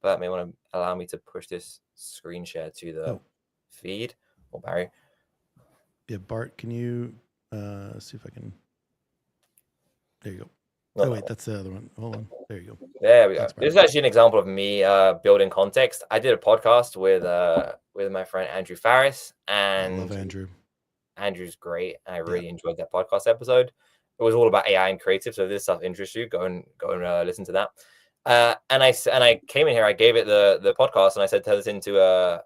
to allow me to push this screen share to the feed. Or Barry. Yeah, Bart, can you see if I can? There you go. Wait, that's the other one. Hold on. There you go. There we go. This is actually an example of me building context. I did a podcast with my friend Andrew Farris, and I love Andrew. Andrew's great. I really enjoyed that podcast episode. It was all about AI and creative. So if this stuff interests you, go and listen to that. And I came in here. I gave it the podcast, and I said, turn this into a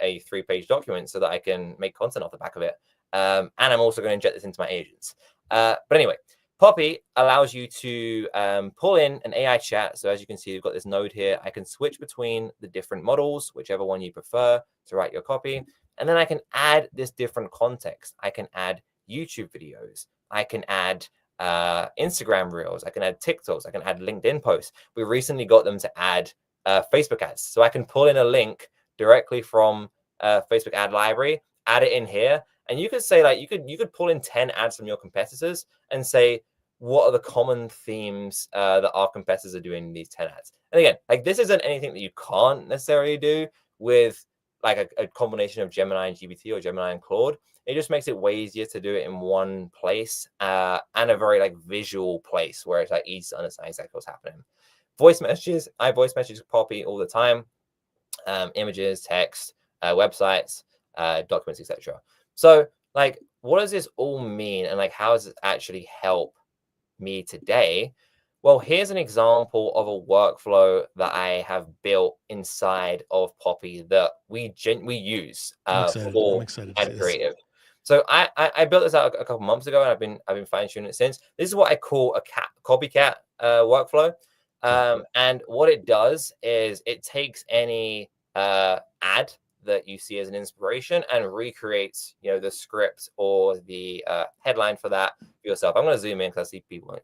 3-page document so that I can make content off the back of it. And I'm also going to inject this into my agents. But anyway, Poppy allows you to pull in an AI chat. So as you can see, we've got this node here. I can switch between the different models, whichever one you prefer to write your copy. And then I can add this different context. I can add YouTube videos. I can add Instagram reels. I can add TikToks. I can add LinkedIn posts. We recently got them to add Facebook ads. So I can pull in a link directly from Facebook ad library, add it in here. And you could say, like, you could pull in 10 ads from your competitors and say, what are the common themes that our competitors are doing in these 10 ads. And again, like this isn't anything that you can't necessarily do with like a combination of Gemini and GPT or Gemini and Claude. It just makes it way easier to do it in one place and a very like visual place where it's like easy to understand exactly what's happening. Voice messages, I voice message Poppy all the time. Images, text, websites, documents, etc. So like, what does this all mean? And like, how does it actually help me today? Well, here's an example of a workflow that I have built inside of Poppy that we use I'm for excited to see ad this. creative. So I built this out a couple months ago, and I've been fine tuning it since. This is what I call a copycat workflow. And what it does is it takes any ad that you see as an inspiration and recreates, the script or the headline for that for yourself. I'm going to zoom in because I see people.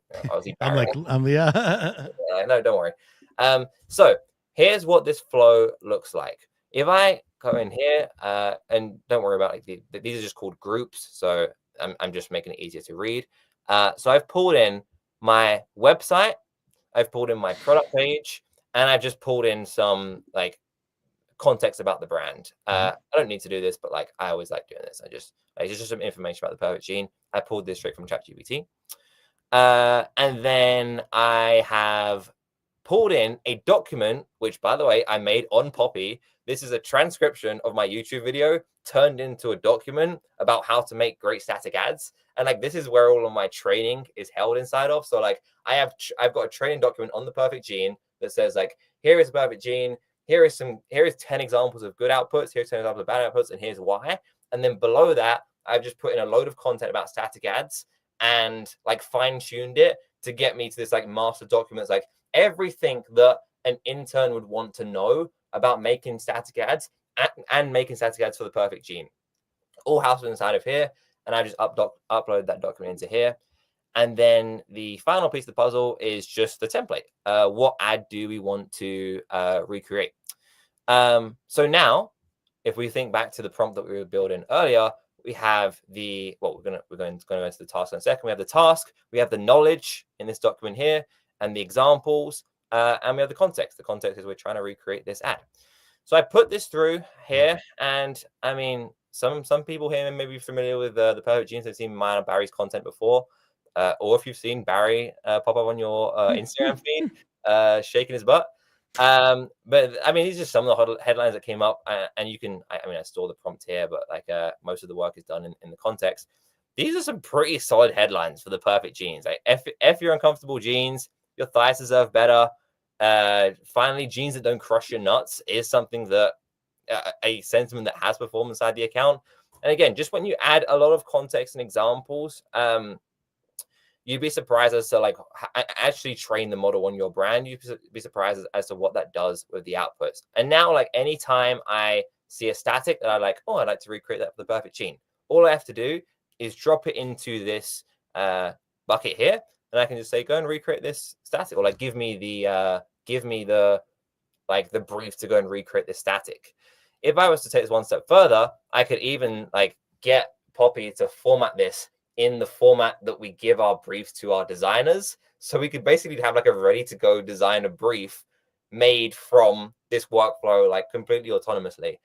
I'm like, yeah. No, don't worry. So here's what this flow looks like. If I go in here, and don't worry about like these are just called groups. So I'm just making it easier to read. So I've pulled in my website, I've pulled in my product page, and I've just pulled in some like context about the brand. I don't need to do this, but like I always like doing this. It's just some information about the perfect gene. I pulled this straight from ChatGPT. And then I have pulled in a document, which by the way, I made on Poppy. This is a transcription of my YouTube video turned into a document about how to make great static ads. And like, this is where all of my training is held inside of. So like I've got a training document on the perfect gene that says like, here is a perfect gene. Here is 10 examples of good outputs. Here's 10 examples of bad outputs. And here's why. And then below that, I've just put in a load of content about static ads and like fine-tuned it to get me to this like master documents, like everything that an intern would want to know about making static ads and making static ads for the perfect gene. All housed inside of here. And I just upload that document into here. And then the final piece of the puzzle is just the template. What ad do we want to recreate? So now, if we think back to the prompt that we were building earlier, we have we're going to go into the task in a second. We have the task, we have the knowledge in this document here, and the examples, and we have the context. The context is we're trying to recreate this ad. So I put this through here, and I mean, some people here may be familiar with the perfect genes. They've seen mine and Barry's content before, or if you've seen Barry pop up on your Instagram feed, shaking his butt. But I mean, these are some of the headlines that came up, and you can, I mean, I store the prompt here, but like most of the work is done in the context. These are some pretty solid headlines for the perfect genes. Like if you're uncomfortable genes, your thighs deserve better. Finally, genes that don't crush your nuts is something that a sentiment that has performed inside the account. And again, just when you add a lot of context and examples, you'd be surprised as to like actually train the model on your brand. You'd be surprised as to what that does with the outputs. And now, like anytime I see a static that I like, oh, I'd like to recreate that for the perfect gene. All I have to do is drop it into this bucket here, and I can just say, go and recreate this static, or like give me the brief to go and recreate this static. If I was to take this one step further, I could even like get Poppy to format this in the format that we give our briefs to our designers. So we could basically have like a ready to go designer brief made from this workflow, like completely autonomously.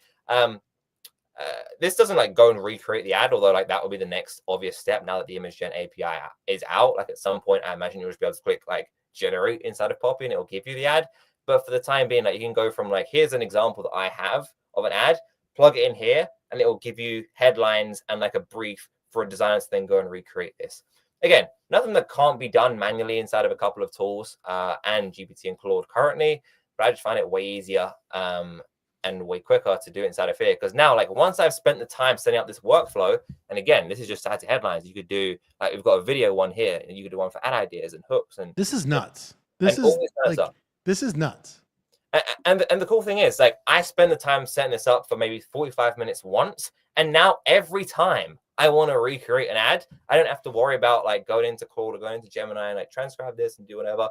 This doesn't like go and recreate the ad, although like that will be the next obvious step now that the image gen API is out. Like at some point, I imagine you'll just be able to click like generate inside of Poppy and it'll give you the ad. But for the time being, like you can go from like, here's an example that I have of an ad, plug it in here, and it will give you headlines and like a brief for a designer to then go and recreate this. Again, nothing that can't be done manually inside of a couple of tools and GPT and Claude currently, but I just find it way easier and way quicker to do it inside of here. Because now, like once I've spent the time setting up this workflow, and again, this is just static headlines. You could do like we've got a video one here, and you could do one for ad ideas and hooks. And this is nuts. This is nuts. And the cool thing is, like, I spend the time setting this up for maybe 45 minutes once, and now every time I want to recreate an ad, I don't have to worry about like going into Claude or going into Gemini and like transcribe this and do whatever.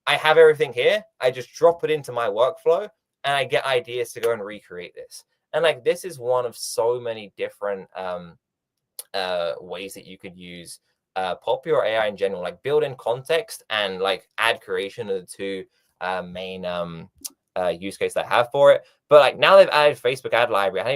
I have everything here. I just drop it into my workflow, and I get ideas to go and recreate this. And like this is one of so many different ways that you could use Poppy or AI in general. Like built-in context and like ad creation are the two main use cases I have for it. But like now they've added Facebook ad library. I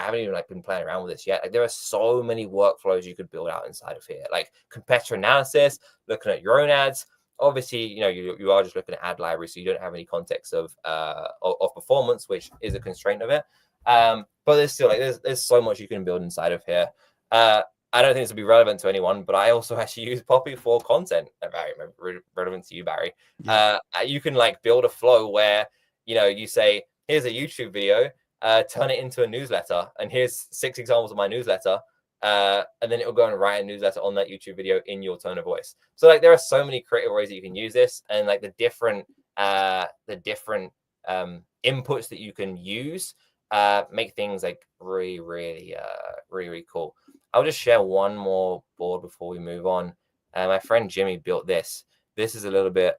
haven't even like been playing around with this yet. Like there are so many workflows you could build out inside of here, like competitor analysis, looking at your own ads. Obviously, you know, you are just looking at ad library, so you don't have any context of performance, which is a constraint of it. But there's still like there's so much you can build inside of here. I don't think this will be relevant to anyone, but I also actually use Poppy for content. Barry, relevant to you, Barry. Yeah. You can like build a flow where, you know, you say, here's a YouTube video, turn it into a newsletter, and here's 6 examples of my newsletter. And then it'll go and write a newsletter on that YouTube video in your tone of voice. So like there are so many creative ways that you can use this, and like the different inputs that you can use make things like really cool. I'll just share one more board before we move on. My friend Jimmy built this. This is a little bit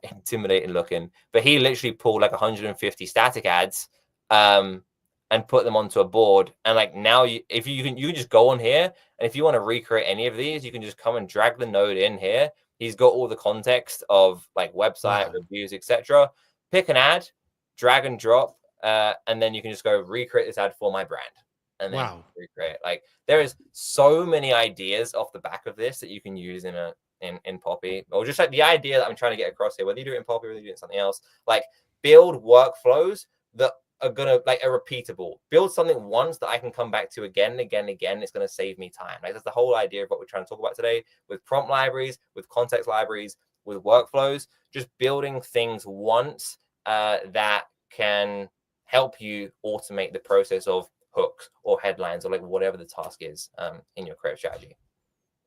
intimidating looking, but he literally pulled like 150 static ads and put them onto a board. And like now, you can just go on here, and if you want to recreate any of these, you can just come and drag the node in here. He's got all the context of like website reviews, etc. Pick an ad, drag and drop, and then you can just go recreate this ad for my brand. And then recreate. Like there is so many ideas off the back of this that you can use in Poppy, or just like the idea that I'm trying to get across here, whether you do it in Poppy or whether you do it in something else, like build workflows that are gonna like are repeatable. Build something once that I can come back to again and again and again. It's gonna save me time. Like that's the whole idea of what we're trying to talk about today with prompt libraries, with context libraries, with workflows. Just building things once that can help you automate the process of hooks or headlines or like whatever the task is in your creative strategy.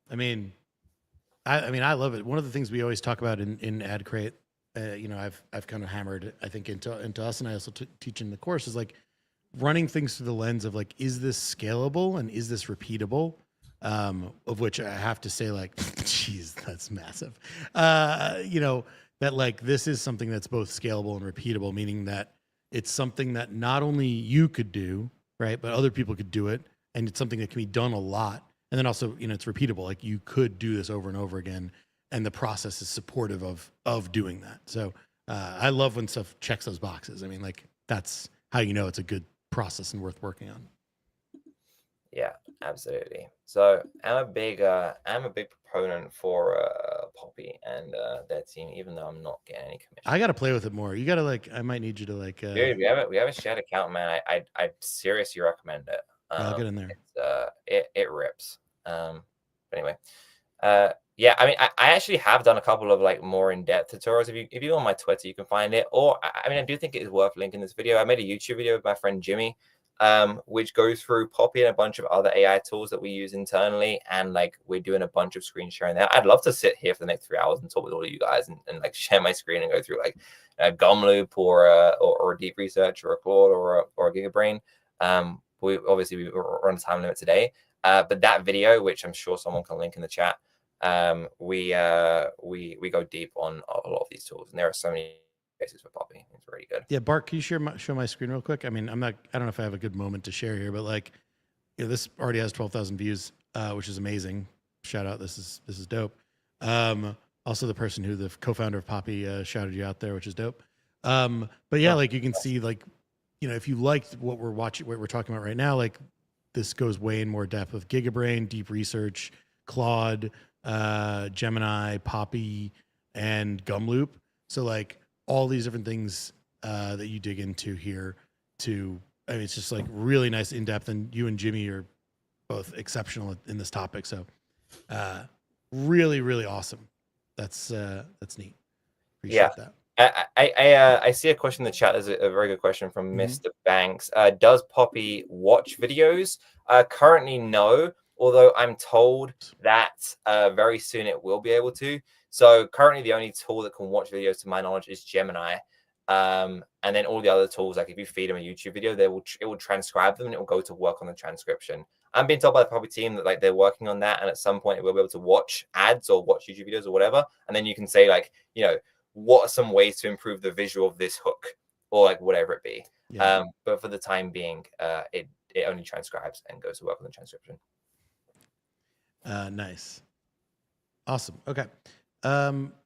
I mean, I love it. One of the things we always talk about in Adcrate, you know, I've kind of hammered, I think, into us, and I also teach in the course, is like running things through the lens of like, is this scalable and is this repeatable? Of which I have to say, like, geez, that's massive. You know, that like this is something that's both scalable and repeatable, meaning that it's something that not only you could do, right, but other people could do it, and it's something that can be done a lot. And then also, you know, it's repeatable. Like you could do this over and over again, and the process is supportive of doing that. So I love when stuff checks those boxes. I mean, like that's how you know it's a good process and worth working on. Yeah, absolutely. So I'm a big proponent for Poppy and their team, even though I'm not getting any commission. I got to play with it more. You got to like, I might need you to like. Dude, we have a shared account, man. I seriously recommend it. I'll get in there. It rips. Anyway, yeah. I mean, I actually have done a couple of like more in-depth tutorials. If you go on my Twitter, you can find it. Or I mean, I do think it is worth linking this video. I made a YouTube video with my friend Jimmy, which goes through Poppy and a bunch of other AI tools that we use internally, and like we're doing a bunch of screen sharing there. I'd love to sit here for the next 3 hours and talk with all of you guys and like share my screen and go through like a Gumloop or a Deep Research or a Claude or a GigaBrain. We obviously we're on a time limit today, but that video, which I'm sure someone can link in the chat, we go deep on a lot of these tools, and there are so many cases for Poppy. It's really good. Yeah, Bart, can you show my screen real quick? I mean, I don't know if I have a good moment to share here, but like, you know, this already has 12,000 views, which is amazing. Shout out, this is dope. Also, the person who the co-founder of Poppy shouted you out there, which is dope. But yeah, like you can see, like, you know, if you liked what we're talking about right now, like this goes way in more depth with GigaBrain, Deep Research, Claude, Gemini, Poppy, and Gumloop. So like all these different things that you dig into here I mean, it's just like really nice in depth, and you and Jimmy are both exceptional in this topic. So really, really awesome. That's neat. Appreciate that. I see a question in the chat. There's a very good question from Mr. Banks. Does Poppy watch videos? Currently, no. Although I'm told that very soon it will be able to. So currently, the only tool that can watch videos, to my knowledge, is Gemini. And then all the other tools, like if you feed them a YouTube video, it will transcribe them and it will go to work on the transcription. I'm being told by the Poppy team that like they're working on that, and at some point it will be able to watch ads or watch YouTube videos or whatever. And then you can say like, you know, what are some ways to improve the visual of this hook, or like whatever it be. Yeah. But for the time being, it only transcribes and goes to work on the transcription. Nice. Awesome. Okay.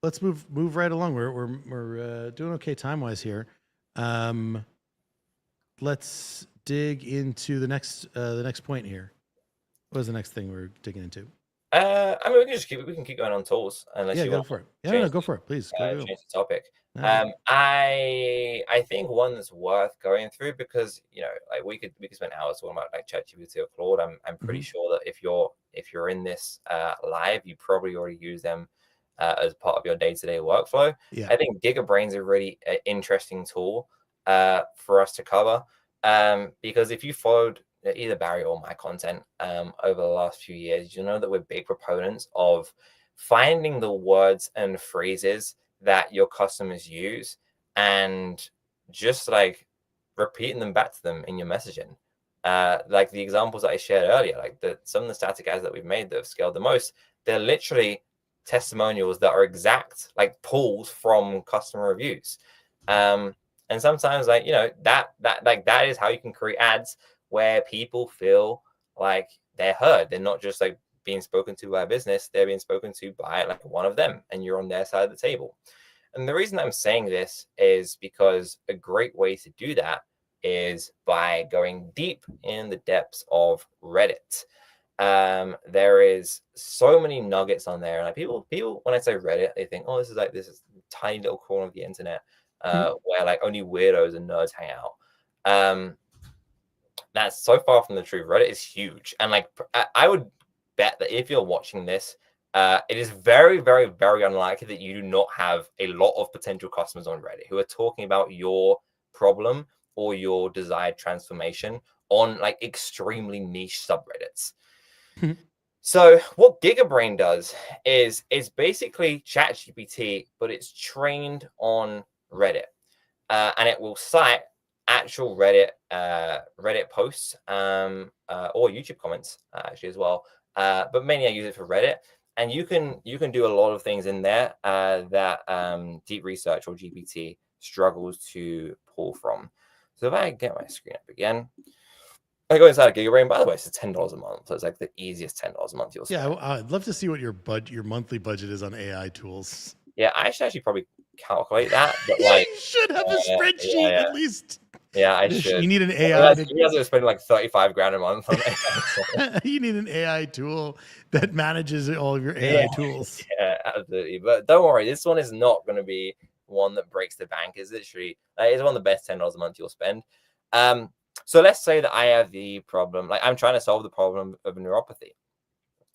Let's move right along. We're doing okay time wise here. Let's dig into the next point here. What is the next thing we're digging into? I mean, we can keep going on tools unless Yeah, you go want for it. to Yeah, no, change, go for it, please. Go. change the topic. No. I think one that's worth going through, because like we could spend hours talking about like ChatGPT or Claude. I'm pretty sure that if you're in this live, you probably already use them as part of your day-to-day workflow. Yeah. I think GigaBrain's a really interesting tool for us to cover, because if you followed either Barry or my content over the last few years, you know that we're big proponents of finding the words and phrases that your customers use and just like repeating them back to them in your messaging. Like the examples that I shared earlier, like some of the static ads that we've made that have scaled the most, they're literally testimonials that are exact like pulls from customer reviews. And sometimes that is how you can create ads where people feel like they're heard. They're not just like being spoken to by a business, they're being spoken to by like one of them, and you're on their side of the table. And the reason I'm saying this is because a great way to do that is by going deep in the depths of Reddit. There is so many nuggets on there. Like people, when I say Reddit, they think, oh, this is tiny little corner of the internet where like only weirdos and nerds hang out. That's so far from the truth. Reddit is huge, and like I would bet that if you're watching this, it is very, very, very unlikely that you do not have a lot of potential customers on Reddit who are talking about your problem or your desired transformation on like extremely niche subreddits. So what GigaBrain does is basically ChatGPT, but it's trained on Reddit, and it will cite actual Reddit posts or YouTube comments actually as well. But mainly I use it for Reddit, and you can do a lot of things in there that Deep Research or GPT struggles to pull from. So if I get my screen up again, I go inside of GigaBrain. By the way, it's $10 a month. So it's like the easiest $10 a month you'll spend. Yeah, I'd love to see what your monthly budget is on AI tools. Yeah, I should actually probably calculate that. But like, you should have a spreadsheet at least. Yeah, I should. You need an AI. You guys are spending like 35 grand a month on AI. You need an AI tool that manages all of your AI tools. Yeah, absolutely. But don't worry, this one is not going to be one that breaks the bank. It's literally it's one of the best $10 a month you'll spend. So let's say that I have the problem, like I'm trying to solve the problem of neuropathy.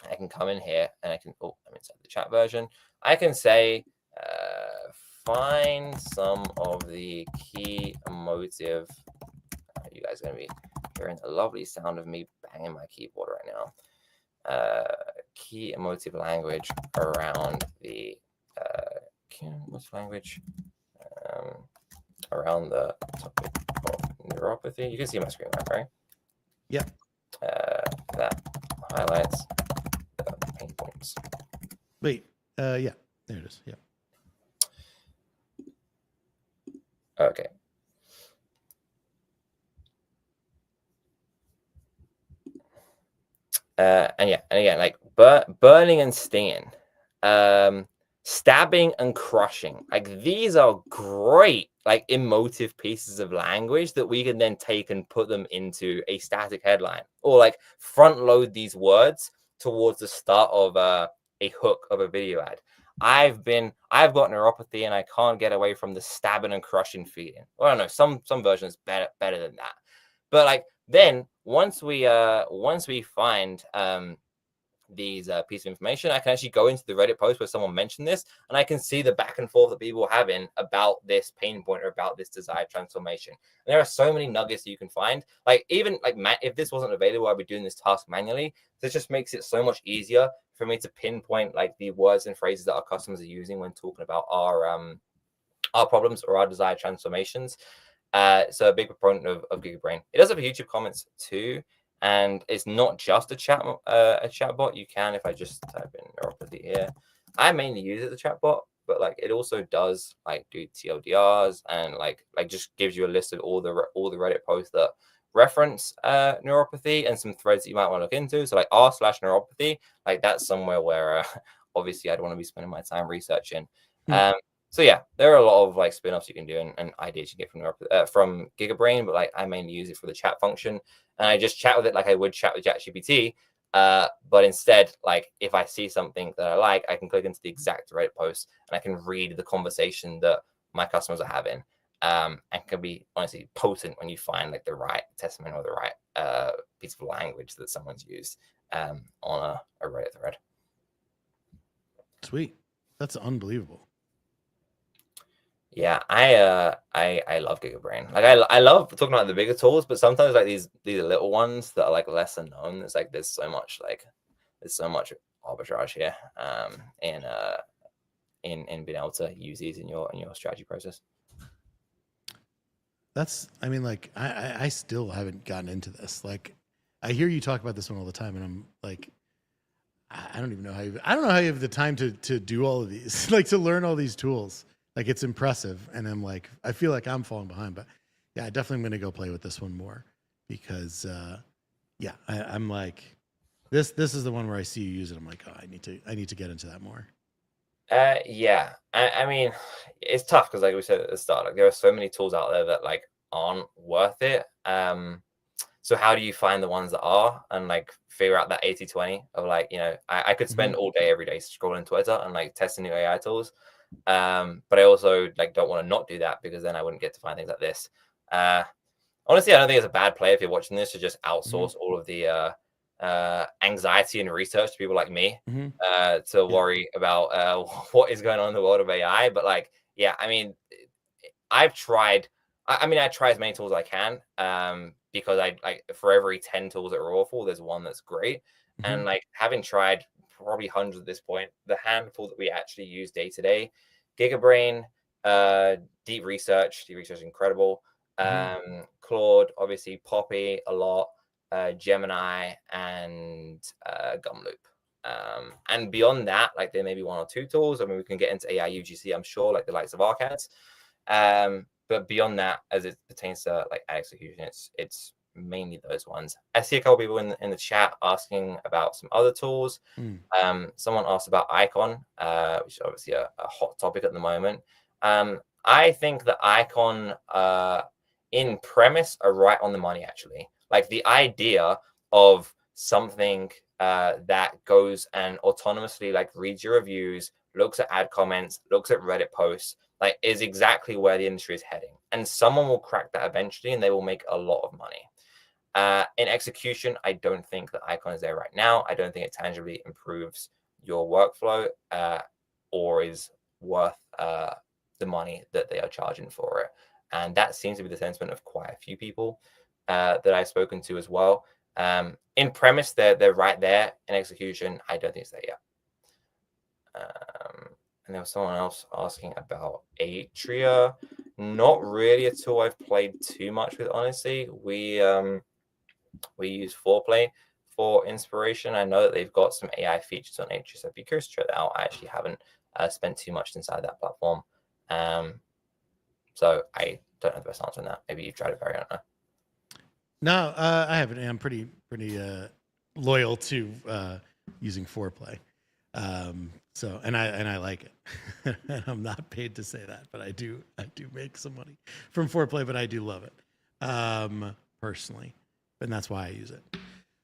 I can come in here and I can, I'm inside the chat version. I can say, find some of the key emotive. You guys are going to be hearing the lovely sound of me banging my keyboard right now. Key emotive language around the what's language around the topic of neuropathy. You can see my screen, right? Yeah. That highlights the pain points. Wait. Yeah. There it is. Yeah. Okay. And again, like burning and stinging, stabbing and crushing. Like these are great, like emotive pieces of language that we can then take and put them into a static headline, or like front load these words towards the start of a hook of a video ad. I've got neuropathy and I can't get away from the stabbing and crushing feeling. Well, I don't know, some versions better than that. But like then once we find these pieces of information, I can actually go into the Reddit post where someone mentioned this, and I can see the back and forth that people are having about this pain point or about this desired transformation. And there are so many nuggets that you can find. Like even like if this wasn't available, I'd be doing this task manually. This just makes it so much easier for me to pinpoint like the words and phrases that our customers are using when talking about our problems or our desired transformations. So a big proponent of GigaBrain. It does have YouTube comments too, and it's not just a chatbot. You can, if I just type in neuropathy here, I mainly use it as a chatbot, but like it also does like do TLDRs and like just gives you a list of all the Reddit posts that reference neuropathy and some threads that you might want to look into. So like r/neuropathy, like that's somewhere where obviously I'd want to be spending my time researching. Hmm. So yeah, there are a lot of like spin-offs you can do and ideas you get from GigaBrain, but like I mainly use it for the chat function, and I just chat with it like I would chat with ChatGPT. But instead, like if I see something that I like, I can click into the exact Reddit post and I can read the conversation that my customers are having. And can be honestly potent when you find like the right testament or the right piece of language that someone's used on a Reddit thread. Sweet. That's unbelievable. Yeah, I love GigaBrain. Like I love talking about the bigger tools, but sometimes like these little ones that are like lesser known. It's like there's so much arbitrage here in being able to use these in your strategy process. That's, I mean, like, I still haven't gotten into this. Like, I hear you talk about this one all the time, and I'm like, I don't even know I don't know how you have the time to do all of these, like to learn all these tools. Like, it's impressive, and I'm like, I feel like I'm falling behind, but yeah, I definitely am gonna go play with this one more because, yeah, I'm like, this is the one where I see you use it. I'm like, oh, I need to get into that more. Yeah, I mean, it's tough because like we said at the start, like there are so many tools out there that like aren't worth it. So how do you find the ones that are and like figure out that 80-20 of like, I could spend all day every day scrolling Twitter and like testing new AI tools. But I also like don't want to not do that because then I wouldn't get to find things like this. Honestly, I don't think it's a bad play if you're watching this to just outsource all of the anxiety and research to people like me to worry about what is going on in the world of AI. But like, yeah, I mean, I've tried. I try as many tools as I can because I like for every 10 tools that are awful, there's one that's great. And like having tried probably hundreds at this point, the handful that we actually use day to day, GigaBrain, Deep Research is incredible. Claude, obviously, Poppy a lot, Gemini, and Gumloop. And beyond that, like there may be one or two tools. I mean, we can get into AI UGC, I'm sure, like the likes of Arcads. But beyond that, as it pertains to like execution, it's mainly those ones. I see a couple people in the chat asking about some other tools. Someone asked about Icon, which is obviously a hot topic at the moment. I think that Icon in premise are right on the money, actually. Like the idea of something that goes and autonomously like reads your reviews, looks at ad comments, looks at Reddit posts, like is exactly where the industry is heading. And someone will crack that eventually and they will make a lot of money. In execution, I don't think that Icon is there right now. I don't think it tangibly improves your workflow or is worth the money that they are charging for it. And that seems to be the sentiment of quite a few people that I've spoken to as well. In premise, they're right there. In execution, I don't think it's there yet. And there was someone else asking about Atria. Not really a tool I've played too much with, honestly. We use Foreplay for inspiration. I know that they've got some AI features on Atria, so I'd be curious to try that out. I actually haven't spent too much inside that platform. So I don't know the best answer on that. Maybe you've tried it, Barry. I don't know. No, I haven't. I'm pretty loyal to using Foreplay. So and I like it. I'm not paid to say that, but I do make some money from Foreplay, but I do love it personally, and that's why I use it.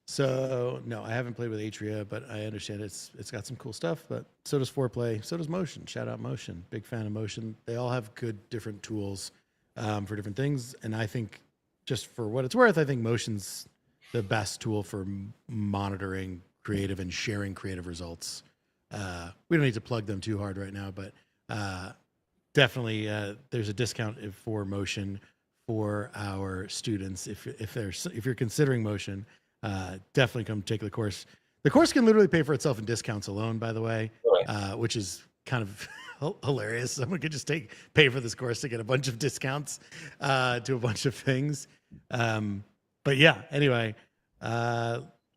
So no, I haven't played with Atria, but I understand it's got some cool stuff. But so does Foreplay, so does Motion. Shout out Motion, big fan of Motion. They all have good different tools for different things, and I think just for what it's worth, I think Motion's the best tool for monitoring creative and sharing creative results. We don't need to plug them too hard right now, but definitely there's a discount for Motion for our students. If you're considering Motion, definitely come take the course. The course can literally pay for itself in discounts alone, by the way, which is kind of hilarious. Someone could just pay for this course to get a bunch of discounts to a bunch of things. But yeah, anyway,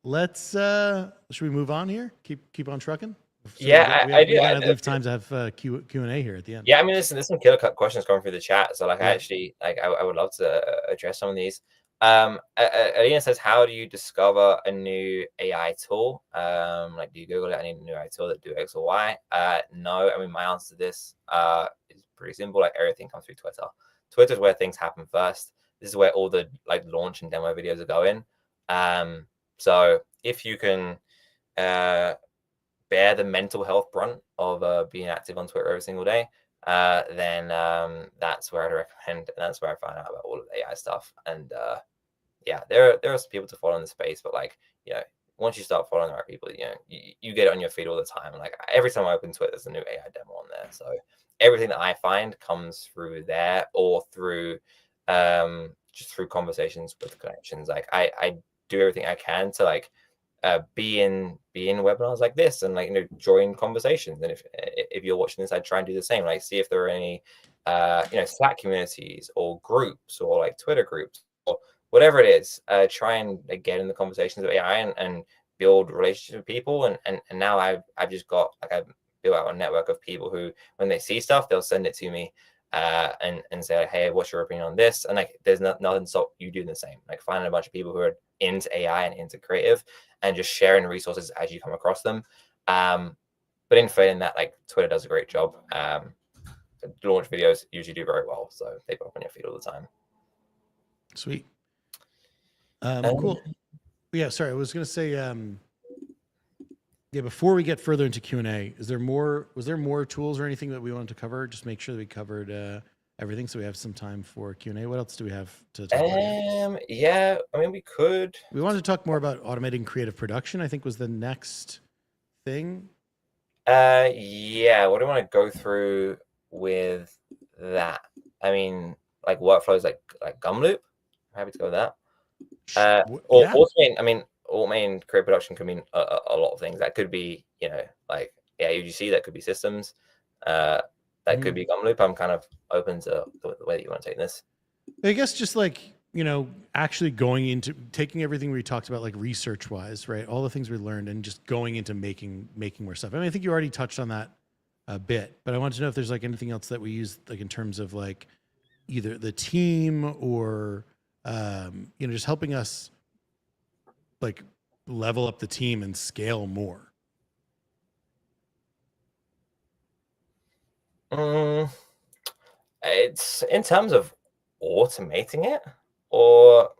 let's should we move on here? Keep on trucking. So I do. We gotta leave time to have Q&A here at the end. Yeah, I mean, there's some killer questions coming through the chat. So like, I actually like, I would love to address some of these. Alina says, how do you discover a new AI tool? Like, do you Google it? I need a new AI tool that do X or Y? No. I mean, my answer to this is pretty simple. Like, everything comes through Twitter. Twitter is where things happen first. This is where all the like launch and demo videos are going. So if you can bear the mental health brunt of being active on Twitter every single day, then that's where I'd recommend. And that's where I find out about all of the AI stuff. And yeah, there are some people to follow in the space, but like, once you start following the right people, you get it on your feed all the time. Like every time I open Twitter, there's a new AI demo on there. So everything that I find comes through there or through just through conversations with connections. Like I do everything I can to like be in webinars like this and like join conversations. And if you're watching this, I'd try and do the same. Like see if there are any Slack communities or groups or like Twitter groups or whatever it is. Try and get in the conversations with AI and build relationships with people. And now I've just got like I've built out a network of people who when they see stuff they'll send it to me. And say, like, hey, what's your opinion on this? And like, there's nothing to stop you doing the same. Like, finding a bunch of people who are into AI and into creative, and just sharing resources as you come across them. But in failing that, like, Twitter does a great job. Launch videos usually do very well, so they pop on your feed all the time. Sweet. Cool. Yeah, sorry, I was gonna say, yeah, before we get further into Q&A, was there more tools or anything that we wanted to cover? Just make sure that we covered everything so we have some time for Q&A. What else do we have to talk about here? Yeah, I mean, we could. We wanted to talk more about automating creative production, I think was the next thing. Yeah, what do you want to go through with that? I mean, like workflows like Gumloop. I'm happy to go with that. Or Yeah. automating creative production could mean a lot of things. That could be, like UGC, that could be systems, that could be Gumloop. I'm kind of open to the way that you want to take this. I guess just like, actually going into taking everything we talked about, like research wise, right? All the things we learned and just going into making more stuff. I mean, I think you already touched on that a bit, but I want to know if there's like anything else that we use, like in terms of like either the team or, just helping us like level up the team and scale more. It's in terms of automating it or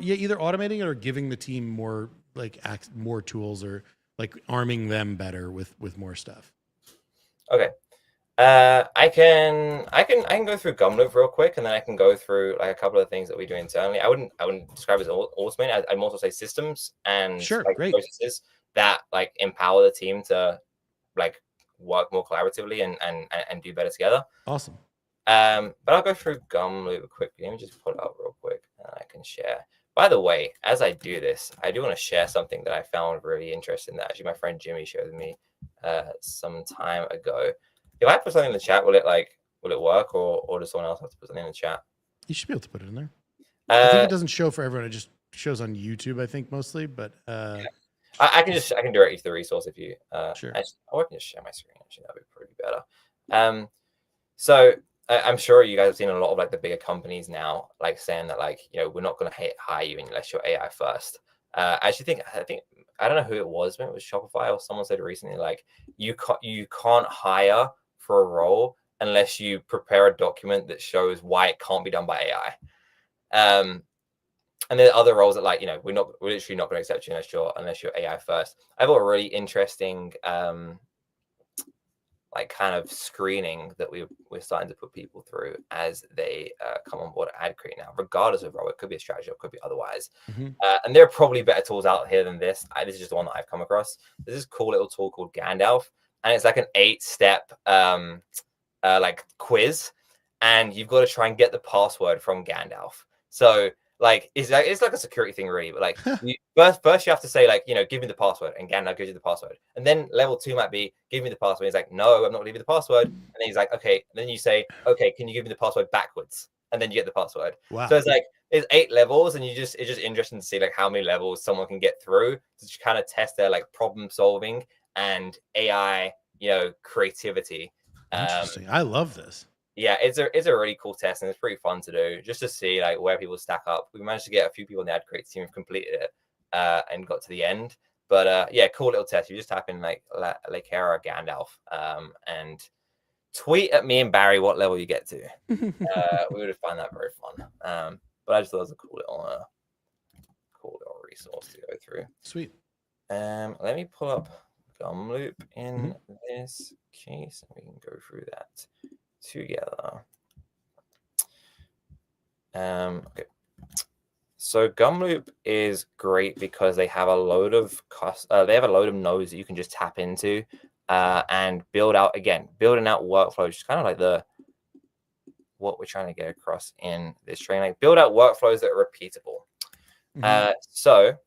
yeah, either automating it or giving the team more like more tools or like arming them better with more stuff. Okay. I can go through Gumloop real quick, and then I can go through like a couple of things that we do internally. I wouldn't describe it as automated. I'd also say systems and like great. processes that like empower the team to like work more collaboratively and do better together. Awesome. But I'll go through Gumloop quickly. Let me just pull it up real quick, and I can share. By the way, as I do this, I do want to share something that I found really interesting that actually my friend Jimmy showed me some time ago. If I put something in the chat, will it work, or does someone else have to put something in the chat? You should be able to put it in there. I think it doesn't show for everyone. It just shows on YouTube, I think, mostly. But yeah. I can direct you to the resource if you. Sure. I can just share my screen. Actually, that'd be pretty better. So I'm sure you guys have seen a lot of like the bigger companies now, like saying that like we're not going to hire you unless you're AI first. I actually think I don't know who it was, maybe it was Shopify or someone said recently like you can't hire for a role unless you prepare a document that shows why it can't be done by AI. And there are other roles that like we're literally not going to accept you unless you're AI first. I thought a really interesting like kind of screening that we're starting to put people through as they come on board at Adcrate now, regardless of role. It could be a strategy, or it could be otherwise. And there are probably better tools out here than this. This is just the one that I've come across. There's this cool little tool called Gandalf, and it's like an 8-step like quiz, and you've got to try and get the password from Gandalf. So like it's like a security thing really, but like first you have to say like give me the password, and Gandalf gives you the password, and then level 2 might be give me the password. He's like, no, I'm not giving you the password, and then he's like, okay, and then you say, okay, can you give me the password backwards, and then you get the password. Wow. So it's 8 levels, and it's just interesting to see like how many levels someone can get through to kind of test their like problem solving and AI creativity. Interesting. I love this. Yeah, it's a really cool test, and it's pretty fun to do just to see like where people stack up. We managed to get a few people in the Adcrate team who've completed it and got to the end. But yeah, cool little test. You just type in like Lekera Gandalf and tweet at me and Barry what level you get to. We would find that very fun. But I just thought it was a cool little resource to go through. Sweet. Let me pull up Gumloop in this case, and we can go through that together. Okay. So Gumloop is great because they have a load of nodes that you can just tap into and building out workflows, just kind of like what we're trying to get across in this training. Like build out workflows that are repeatable. So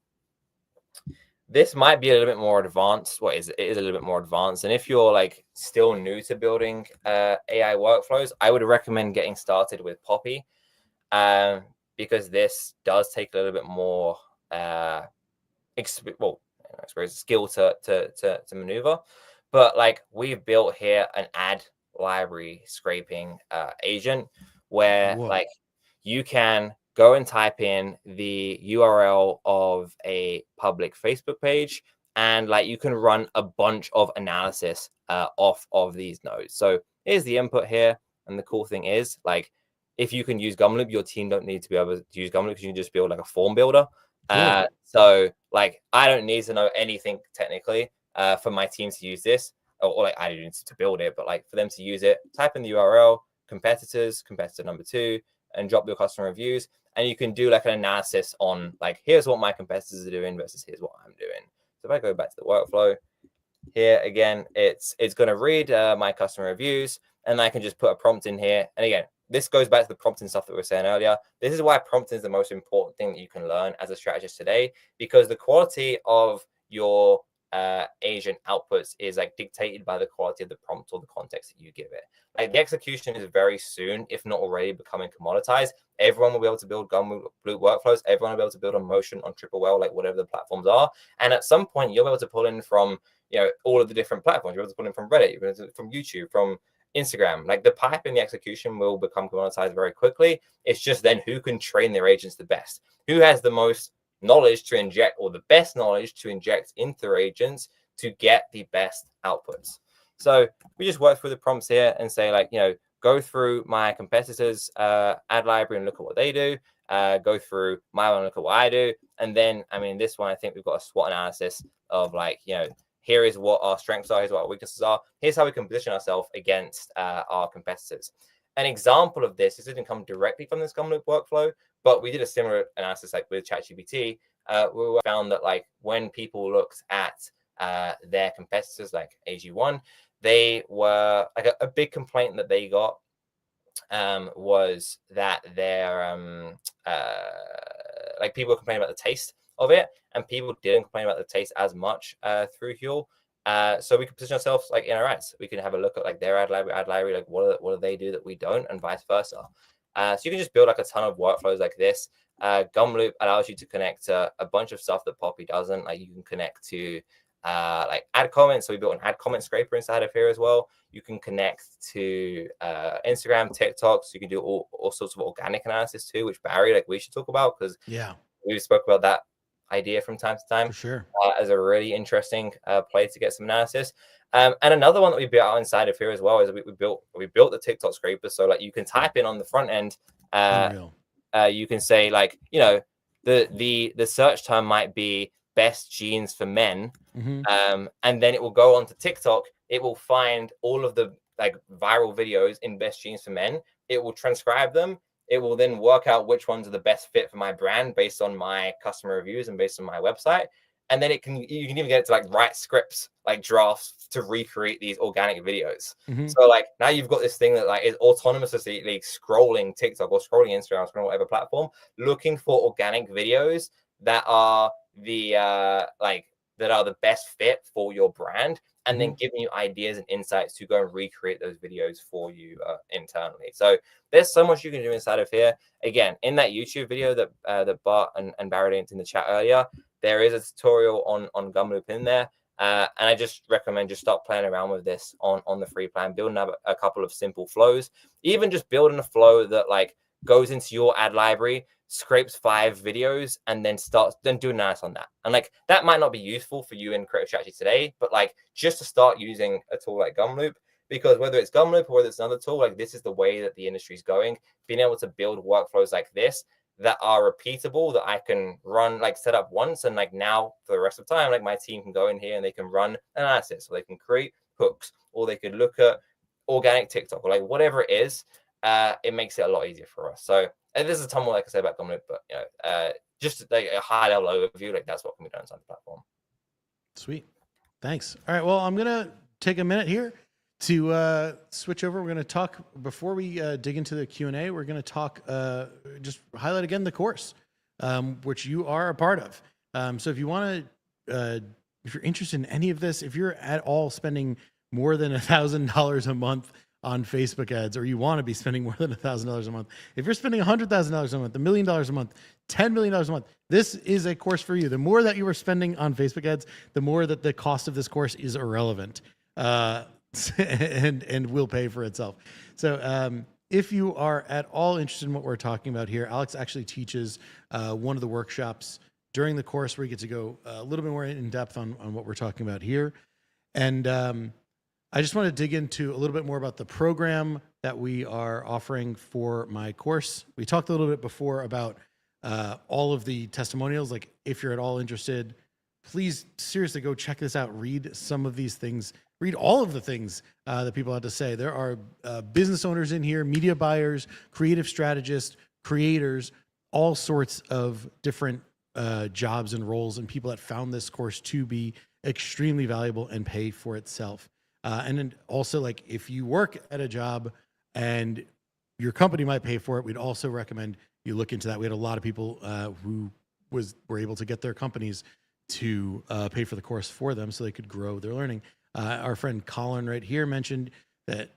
this might be a little bit more advanced. It is a little bit more advanced. And if you're like still new to building AI workflows, I would recommend getting started with Poppy. Because this does take a little bit more skill to maneuver. But like we've built here an ad library scraping agent where like you can go and type in the URL of a public Facebook page, and like you can run a bunch of analysis off of these nodes. So here's the input here, and the cool thing is like if you can use Gumloop, your team don't need to be able to use Gumloop because you can just build like a form builder. Cool. So like I don't need to know anything technically for my team to use this, or like I don't need to build it, but like for them to use it, type in the URL, competitors, competitor number 2, and drop your customer reviews, and you can do like an analysis on like here's what my competitors are doing versus here's what I'm doing. So if I go back to the workflow here again, it's going to read my customer reviews, and I can just put a prompt in here. And again, this goes back to the prompting stuff that we were saying earlier. This is why prompting is the most important thing that you can learn as a strategist today, because the quality of your agent outputs is like dictated by the quality of the prompt or the context that you give it. Like the execution is very soon, if not already, becoming commoditized. Everyone will be able to build Gumloop workflows. Everyone will be able to build a motion on Triple Whale, like whatever the platforms are. And at some point, you'll be able to pull in from all of the different platforms. You'll be able to pull in from Reddit, you'll be able to, from YouTube, from Instagram. Like the pipe and the execution will become commoditized very quickly. It's just then who can train their agents the best, who has the most knowledge to inject, or the best knowledge to inject into their agents to get the best outputs. So we just work through the prompts here and say like, go through my competitors ad library and look at what they do, go through my one and look at what I do. And then, this one, I think we've got a SWOT analysis of like, here is what our strengths are, here's what our weaknesses are, here's how we can position ourselves against our competitors. An example of this didn't come directly from this Gumloop workflow, but we did a similar analysis like with ChatGPT. We found that like when people looked at their competitors like AG1, they were like a big complaint that they got was that their like people were complaining about the taste of it, and people didn't complain about the taste as much through Huel. So we can position ourselves like in our ads. We can have a look at like their ad library, like what do they do that we don't, and vice versa. So you can just build like a ton of workflows like this. Gumloop allows you to connect to a bunch of stuff that Poppy doesn't. Like you can connect to like ad comments. So we built an ad comment scraper inside of here as well. You can connect to Instagram, TikTok. So you can do all sorts of organic analysis too, which Barry, like we should talk about, because we spoke about that idea from time to time. For sure. As a really interesting play to get some analysis. And another one that we built out inside of here as well is we built the TikTok scraper. So like you can type in on the front end, you can say like, the search term might be best jeans for men. And then it will go on to TikTok. It will find all of the like viral videos in best jeans for men. It will transcribe them. It will then work out which ones are the best fit for my brand based on my customer reviews and based on my website. And then you can even get it to like write scripts, like drafts to recreate these organic videos. So like now you've got this thing that like is autonomously like, scrolling TikTok or scrolling Instagram, scrolling whatever platform, looking for organic videos that are the best fit for your brand, and then giving you ideas and insights to go and recreate those videos for you internally. So there's so much you can do inside of here. Again, in that YouTube video that Bart and Barry linked in the chat earlier, there is a tutorial on Gumloop in there. And I just recommend just start playing around with this on the free plan, building up a couple of simple flows, even just building a flow that like goes into your ad library, scrapes 5 videos, and then do analysis on that. And like that might not be useful for you in creative strategy today, but like just to start using a tool like Gumloop, because whether it's Gumloop or whether it's another tool, like this is the way that the industry is going. Being able to build workflows like this that are repeatable, that I can run, like set up once, and like now for the rest of the time, like my team can go in here and they can run analysis, or they can create hooks, or they could look at organic TikTok, or like whatever it is. It makes it a lot easier for us. So and there's a ton more I can say about Gumloop, but just like a high level overview, like that's what can be done inside the platform. Sweet. Thanks. All right. Well, I'm going to take a minute here to switch over. We're going to talk, before we dig into the Q&A, we're going to talk, just highlight again the course, which you are a part of. So if you want to, if you're interested in any of this, if you're at all spending more than $1,000 a month on Facebook ads, or you want to be spending more than $1,000 a month, if you're spending $100,000 a month, $1 million a month, $10 million a month, this is a course for you. The more that you are spending on Facebook ads, the more that the cost of this course is irrelevant. And will pay for itself. So if you are at all interested in what we're talking about here, Alex actually teaches one of the workshops during the course where you get to go a little bit more in depth on what we're talking about here. And I just want to dig into a little bit more about the program that we are offering for my course. We talked a little bit before about all of the testimonials. Like if you're at all interested, please seriously go check this out. Read some of these things. Read all of the things that people had to say. There are business owners in here, media buyers, creative strategists, creators, all sorts of different jobs and roles, and people that found this course to be extremely valuable and pay for itself. And then also, like if you work at a job and your company might pay for it, we'd also recommend you look into that. We had a lot of people who were able to get their companies to pay for the course for them so they could grow their learning. Our friend Colin right here mentioned that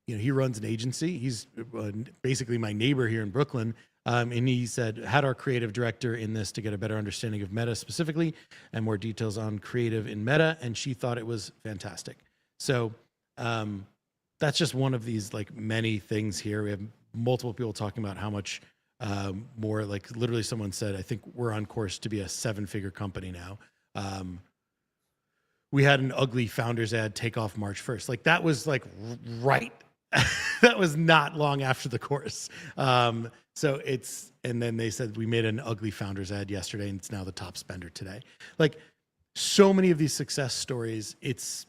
he runs an agency. He's basically my neighbor here in Brooklyn. And he said, had our creative director in this to get a better understanding of Meta specifically and more details on creative in Meta. And she thought it was fantastic. So that's just one of these like many things here. We have multiple people talking about how much more, like literally someone said, I think we're on course to be a 7-figure company now. We had an ugly founders ad take off March 1st. Like that was like right. That was not long after the course. So and then they said we made an ugly founders ad yesterday and it's now the top spender today. Like so many of these success stories, it's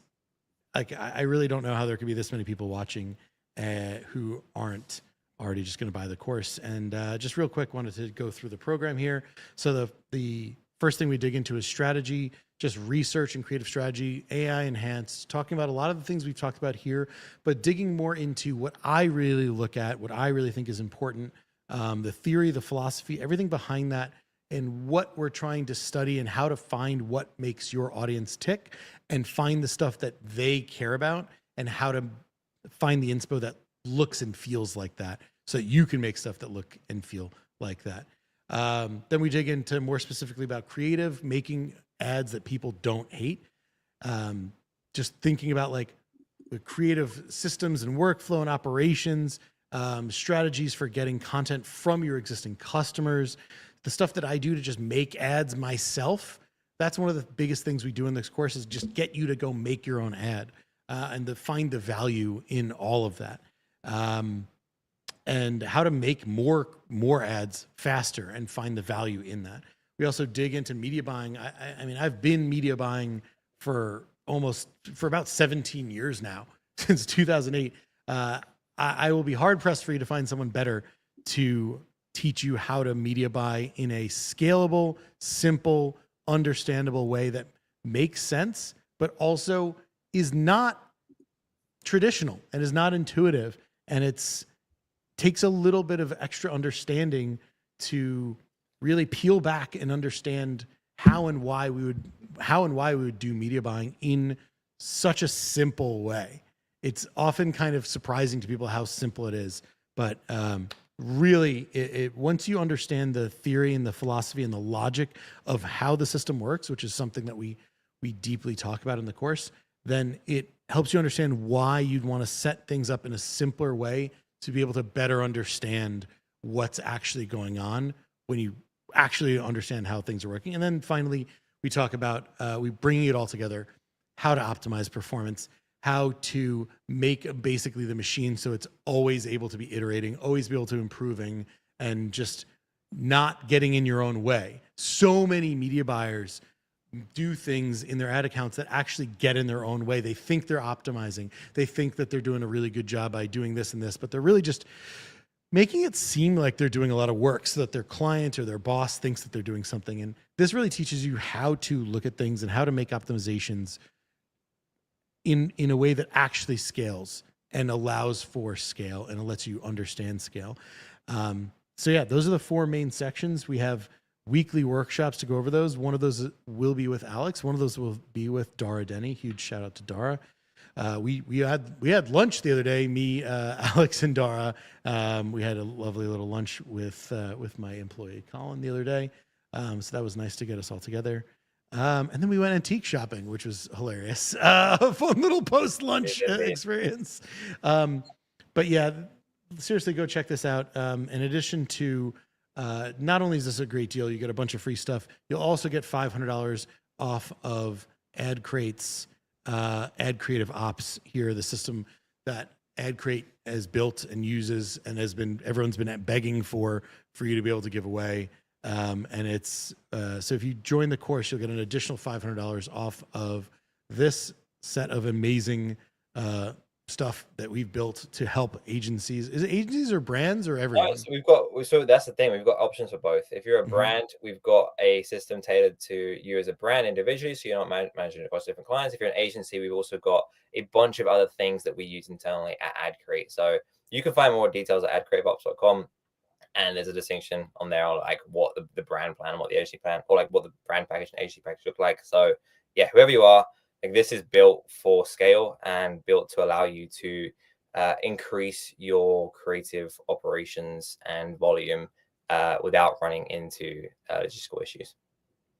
like, I really don't know how there could be this many people watching who aren't already just going to buy the course. And just real quick, wanted to go through the program here. So the first thing we dig into is strategy, just research and creative strategy, AI enhanced, talking about a lot of the things we've talked about here, but digging more into what I really look at, what I really think is important, the theory, the philosophy, everything behind that, and what we're trying to study and how to find what makes your audience tick and find the stuff that they care about and how to find the inspo that looks and feels like that so that you can make stuff that look and feel like that. Then we dig into more specifically about creative, making ads that people don't hate. Just thinking about like the creative systems and workflow and operations, strategies for getting content from your existing customers, the stuff that I do to just make ads myself. That's one of the biggest things we do in this course is just get you to go make your own ad and to find the value in all of that. And how to make more ads faster and find the value in that. We also dig into media buying. I mean, I've been media buying for about 17 years now, since 2008. I will be hard pressed for you to find someone better to teach you how to media buy in a scalable, simple, understandable way that makes sense, but also is not traditional and is not intuitive. And takes a little bit of extra understanding to really peel back and understand how and why we would do media buying in such a simple way. It's often kind of surprising to people how simple it is, but really, once you understand the theory and the philosophy and the logic of how the system works, which is something that we we deeply talk about in the course, then it helps you understand why you'd want to set things up in a simpler way to be able to better understand what's actually going on when you actually understand how things are working. And then finally, we talk about we bringing it all together, how to optimize performance, how to make basically the machine so it's always able to be iterating, always be able to improving, and just not getting in your own way. So many media buyers do things in their ad accounts that actually get in their own way. They think they're optimizing. They think that they're doing a really good job by doing this and this, but they're really just making it seem like they're doing a lot of work so that their client or their boss thinks that they're doing something. And this really teaches you how to look at things and how to make optimizations in a way that actually scales and allows for scale and it lets you understand scale. So yeah, those are the 4 main sections. We have weekly workshops to go over those. One of those will be with Alex. One of those will be with Dara Denny. Huge shout out to Dara. We had lunch the other day. Me, Alex, and Dara. We had a lovely little lunch with my employee Colin the other day. So that was nice to get us all together. And then we went antique shopping, which was hilarious. A fun little post lunch experience. But yeah, seriously, go check this out. In addition to not only is this a great deal, you get a bunch of free stuff. You'll also get $500 off of Adcrate's Ad Creative Ops here, the system that Adcrate has built and uses and everyone's been begging for you to be able to give away. And it's so if you join the course, you'll get an additional $500 off of this set of amazing stuff that we've built to help agencies. Is it agencies or brands or everyone? So that's the thing. We've got options for both. If you're a brand, we've got a system tailored to you as a brand individually, so you're not managing across different clients. If you're an agency, we've also got a bunch of other things that we use internally at Adcrate. So you can find more details at adcrateops.com. And there's a distinction on there, like what the brand plan and what the agency plan, or like what the brand package and agency package look like. So yeah, whoever you are, like this is built for scale and built to allow you to increase your creative operations and volume without running into logistical issues.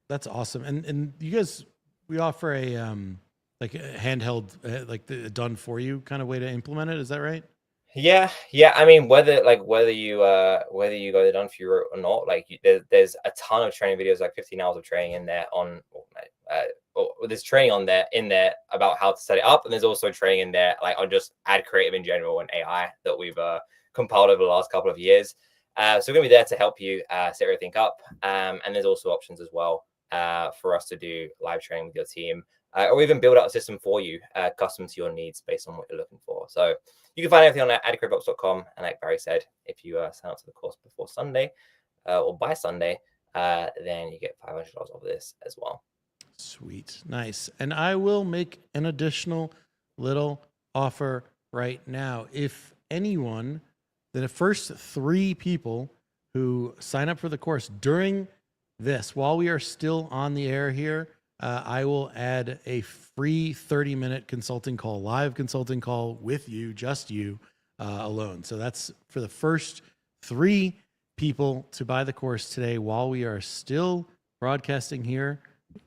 That's awesome. And you guys, we offer a like a handheld, like the done for you kind of way to implement it. Is that right? Yeah. I mean, whether you go the done for you route or not, like there's a ton of training videos, like 15 hours of training in there on. There's training in there about how to set it up, and there's also training in there like on just ad creative in general and AI that we've compiled over the last couple of years. So we're gonna be there to help you set everything up, and there's also options as well for us to do live training with your team, or even build out a system for you custom to your needs based on what you're looking for. So you can find everything on adcratebox.com, and like Barry said, if you sign up to the course before Sunday or by Sunday, then you get $500 off this as well. Sweet. Nice. And I will make an additional little offer right now. If anyone, the first 3 people who sign up for the course during this, while we are still on the air here, I will add a free 30-minute consulting call, live consulting call with you, just you alone. So that's for the first 3 people to buy the course today while we are still broadcasting here.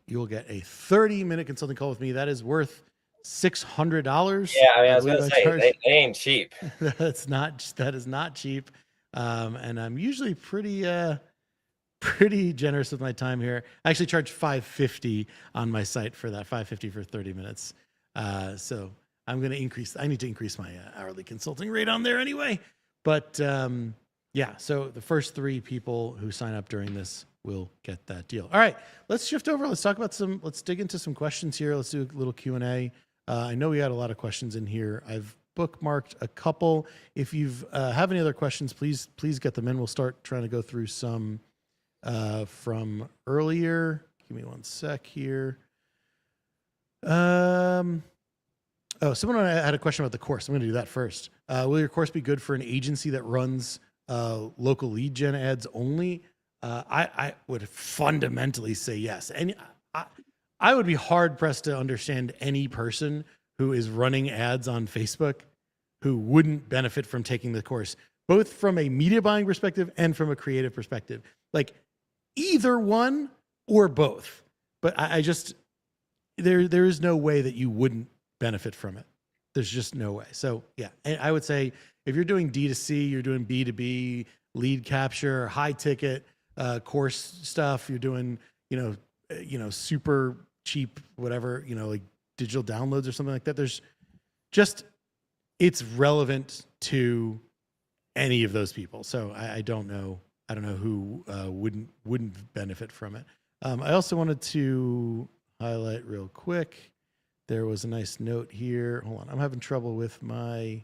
You'll get a 30-minute consulting call with me. That is worth $600. Yeah, I mean, I was going to say, they ain't cheap. That is not cheap. And I'm usually pretty generous with my time here. I actually charge $550 on my site for that, $550 for 30 minutes. So I need to increase my hourly consulting rate on there anyway. But yeah, so the first 3 people who sign up during this will get that deal. All right, let's shift over. Let's dig into some questions here. Let's do a little Q&A. I know we had a lot of questions in here. I've bookmarked a couple. If you have any other questions, please get them in. We'll start trying to go through some from earlier. Give me one sec here. Someone had a question about the course. I'm going to do that first. Will your course be good for an agency that runs local lead gen ads only? I would fundamentally say yes. And I would be hard pressed to understand any person who is running ads on Facebook who wouldn't benefit from taking the course, both from a media buying perspective and from a creative perspective. Like either one or both. But I just, there is no way that you wouldn't benefit from it. There's just no way. So yeah, and I would say if you're doing D2C, you're doing B2B, lead capture, high ticket course stuff, you're doing, super cheap, whatever, like digital downloads or something like that. There's just, it's relevant to any of those people. So I don't know. I don't know who wouldn't benefit from it. I also wanted to highlight real quick. There was a nice note here. Hold on, I'm having trouble with my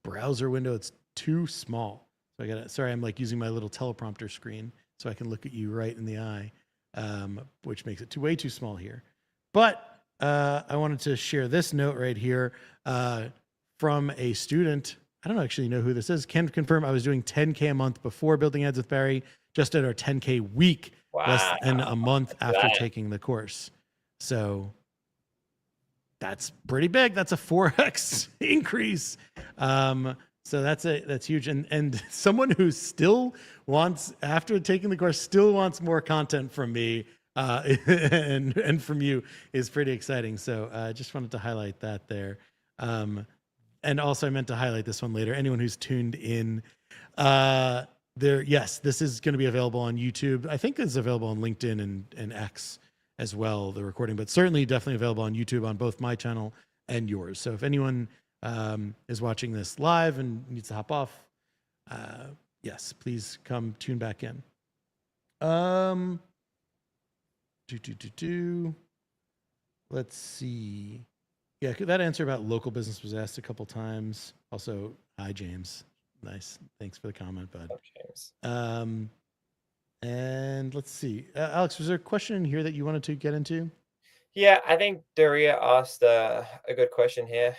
browser window. It's too small. So I got. Sorry, I'm like using my little teleprompter screen so I can look at you right in the eye, which makes it way too small here. But I wanted to share this note right here from a student. I don't actually know who this is. Can confirm I was doing 10K a month before building ads with Barry, just at our 10K week, less than a month after taking the course. So that's pretty big. That's a 4x increase. So that's huge. And someone who still wants, after taking the course, still wants more content from me and from you is pretty exciting. So I just wanted to highlight that there. And also I meant to highlight this one later. Anyone who's tuned in yes, this is going to be available on YouTube. I think it's available on LinkedIn and X as well, the recording, but certainly definitely available on YouTube on both my channel and yours. So if anyone is watching this live and needs to hop off, yes, please come tune back in. Let's see. Yeah, that answer about local business was asked a couple times. Also, hi, James. Nice. Thanks for the comment, bud. Oh, James. And let's see. Alex, was there a question in here that you wanted to get into? Yeah, I think Daria asked a good question here.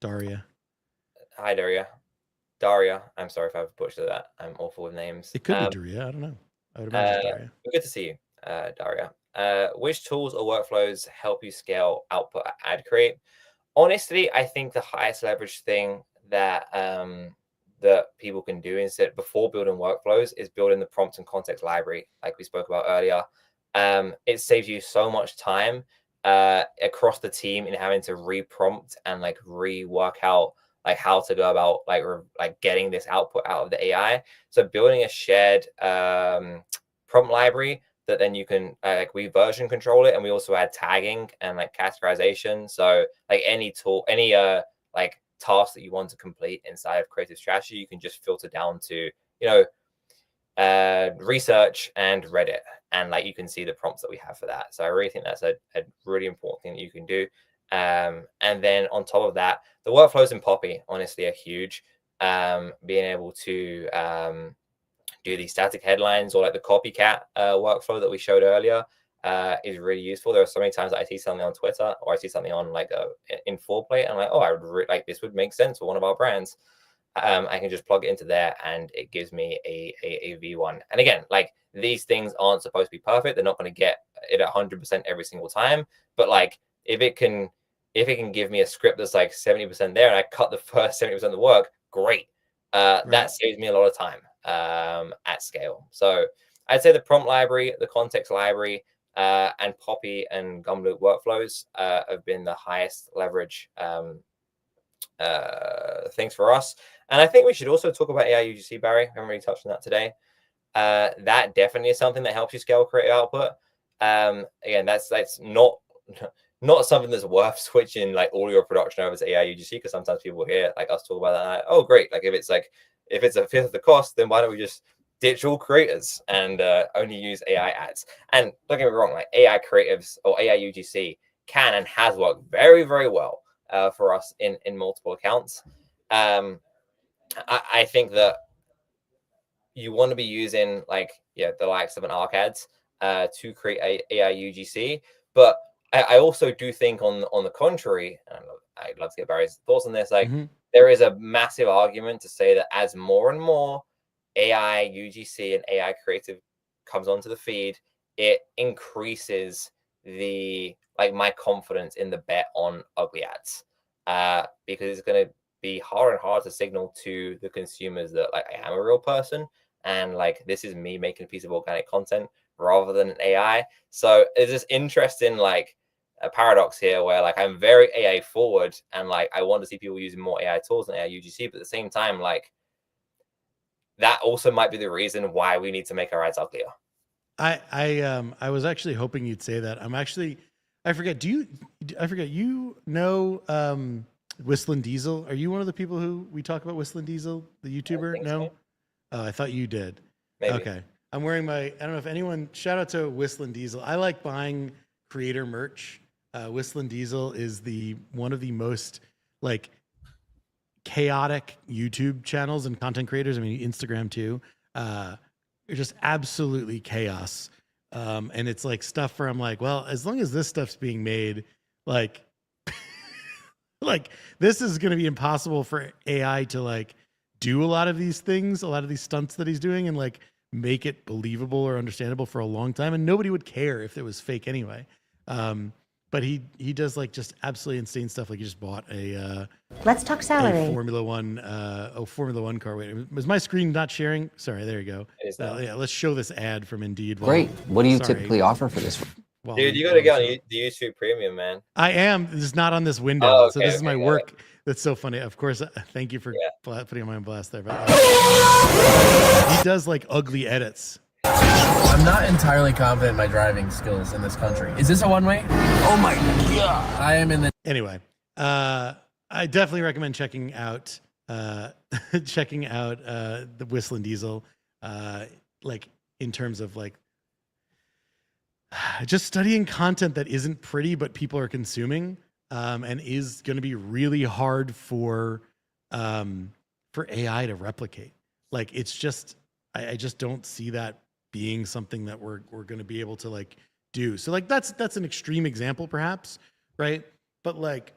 Daria. Hi, Daria. Daria. I'm sorry if I've butchered that. I'm awful with names. It could be Daria. I don't know. I would imagine Daria. Good to see you, Daria. Which tools or workflows help you scale output at Adcrate? Honestly, I think the highest leverage thing that that people can do instead before building workflows is building the prompt and context library, like we spoke about earlier. It saves you so much time across the team in having to re-prompt and like rework out like how to go about like getting this output out of the AI. So building a shared prompt library that then you can like we version control it, and we also add tagging and like categorization. So like any tool, any like task that you want to complete inside of creative strategy, you can just filter down to research and Reddit, and like you can see the prompts that we have for that. So I really think that's a really important thing that you can do. And then on top of that, the workflows in Poppy honestly are huge. Being able to do these static headlines or like the copycat workflow that we showed earlier is really useful. There are so many times that I see something on Twitter or I see something on like in Foreplay, and I'm like, oh, I would like this would make sense for one of our brands. I can just plug it into there and it gives me a V1. And again, like these things aren't supposed to be perfect. They're not going to get it 100% every single time. But like if it can give me a script that's like 70% there and I cut the first 70% of the work, great. Right. That saves me a lot of time at scale. So I'd say the prompt library, the context library, and Poppy and Gumloop workflows have been the highest leverage things for us. And I think we should also talk about AI UGC, Barry. I haven't really touched on that today. That definitely is something that helps you scale creative output. Again, that's not something that's worth switching like all your production over to AI UGC, because sometimes people hear like us talk about that. Like, oh, great! Like if it's a fifth of the cost, then why don't we just ditch all creators and only use AI ads? And don't get me wrong, like AI creatives or AI UGC can and has worked very, very well for us in multiple accounts. I think that you want to be using like the likes of an ArcAds to create AI UGC, but I also do think on the contrary, and I'd love to get Barry's thoughts on this. Like there is a massive argument to say that as more and more AI UGC and AI creative comes onto the feed, it increases my confidence in the bet on ugly ads, because it's going to be harder and harder to signal to the consumers that like I am a real person and like this is me making a piece of organic content rather than an AI. So it's this interesting like a paradox here where like I'm very AI forward and like I want to see people using more AI tools than AI UGC, but at the same time, like that also might be the reason why we need to make our ads uglier. I was actually hoping you'd say that. I forget. I forget. You know, Whistling Diesel. Are you one of the people who we talk about Whistling Diesel, the YouTuber? No. So. Oh, I thought you did. Maybe. Okay. I'm wearing I don't know if anyone, shout out to Whistling Diesel. I like buying creator merch. Whistling Diesel is one of the most like chaotic YouTube channels and content creators. I mean, Instagram too. It's just absolutely chaos. And it's like stuff where I'm like, well, as long as this stuff's being made, like, like this is going to be impossible for AI to like do a lot of these things, a lot of these stunts that he's doing, and like make it believable or understandable for a long time, and nobody would care if it was fake anyway. But he does like just absolutely insane stuff. Like he just bought a let's talk salary. A Formula One car. Wait, was my screen not sharing? Sorry, there you go. Yeah, let's show this ad from Indeed. Great. What do you typically offer for this? Dude, you got to get on the YouTube Premium, man. I am. This is not on this window. Oh, okay, so this is my work. That's so funny. Of course, thank you for putting my blast there. But, he does like ugly edits. I'm not entirely confident in my driving skills in this country. Is this a one-way? Oh my God. I am in the... Anyway, I definitely recommend checking out the Whistling Diesel, like in terms of like just studying content that isn't pretty but people are consuming, and is going to be really hard for AI to replicate. Like it's just I just don't see that being something that we're going to be able to like do. So like that's an extreme example perhaps, right? But like,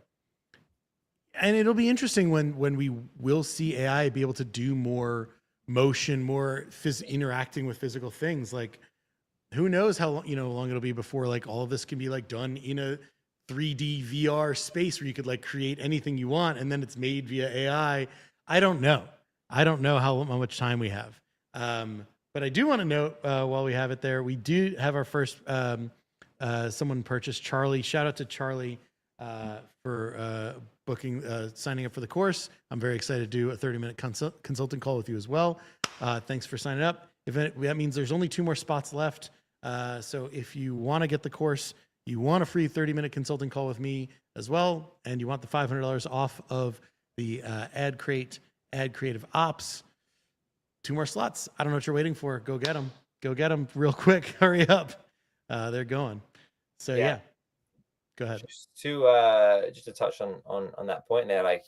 and it'll be interesting when we will see AI be able to do more motion, more interacting with physical things. Like who knows how long it'll be before like all of this can be like done in a 3D VR space where you could like create anything you want and then it's made via AI. I don't know how much time we have. But I do want to note while we have it there, we do have our first someone purchased, Charlie. Shout out to Charlie for signing up for the course. I'm very excited to do a 30-minute consulting call with you as well. Thanks for signing up. That means there's only 2 more spots left. So if you want to get the course, you want a free 30-minute consulting call with me as well, and you want the $500 off of the Adcrate Ad Creative Ops, 2 more slots. I don't know what you're waiting for. Go get them. Go get them real quick. Hurry up. They're going. So yeah. Go ahead. Just to touch on that point there, like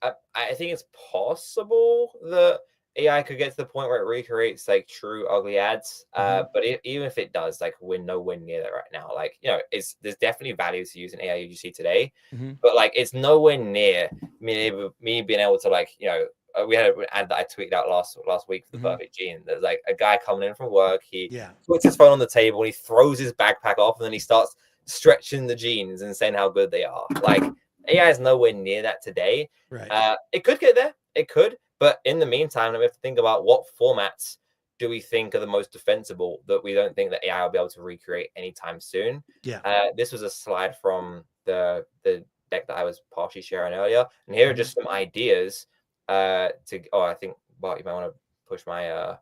I think it's possible that AI could get to the point where it recreates like true ugly ads. But even if it does, like we're nowhere near that right now. Like there's definitely value to using AI UGC today, but like it's nowhere near me being able to like we had an ad that I tweeted out last week for the perfect gene. There's like a guy coming in from work. He puts his phone on the table and he throws his backpack off and then he starts stretching the jeans and saying how good they are. Like AI is nowhere near that today. Right. It could get there. It could. But in the meantime, we have to think about what formats do we think are the most defensible that we don't think that AI will be able to recreate anytime soon. Yeah. This was a slide from the deck that I was partially sharing earlier. And here are just some ideas I think, Bart, you might want to push my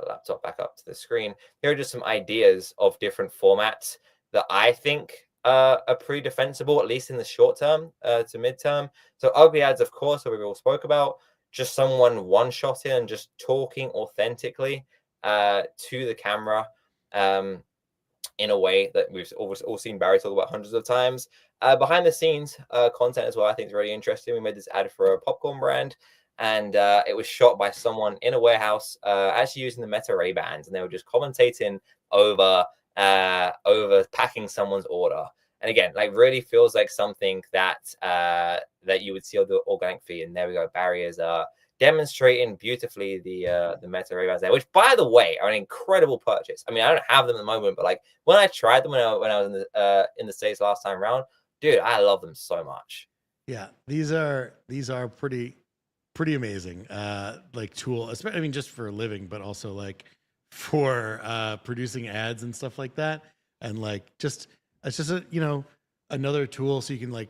laptop back up to the screen. Here are just some ideas of different formats that I think are pretty defensible, at least in the short term to midterm. So ugly ads, of course, that we all spoke about. Just someone one-shotting and just talking authentically to the camera in a way that we've all seen Barry talk about hundreds of times. Behind the scenes content as well, I think is really interesting. We made this ad for a popcorn brand, and it was shot by someone in a warehouse, actually using the Meta Ray-Bans, and they were just commentating over packing someone's order. And again, like really feels like something that that you would see on the organic feed. And there we go. Barry is demonstrating beautifully the Meta Ray-Bans there, which by the way are an incredible purchase. I mean, I don't have them at the moment, but like when I tried them when I was in the States last time around, dude, I love them so much. Yeah, these are pretty amazing like tool, especially, I mean, just for a living, but also like for producing ads and stuff like that. And like, it's just a, another tool so you can like,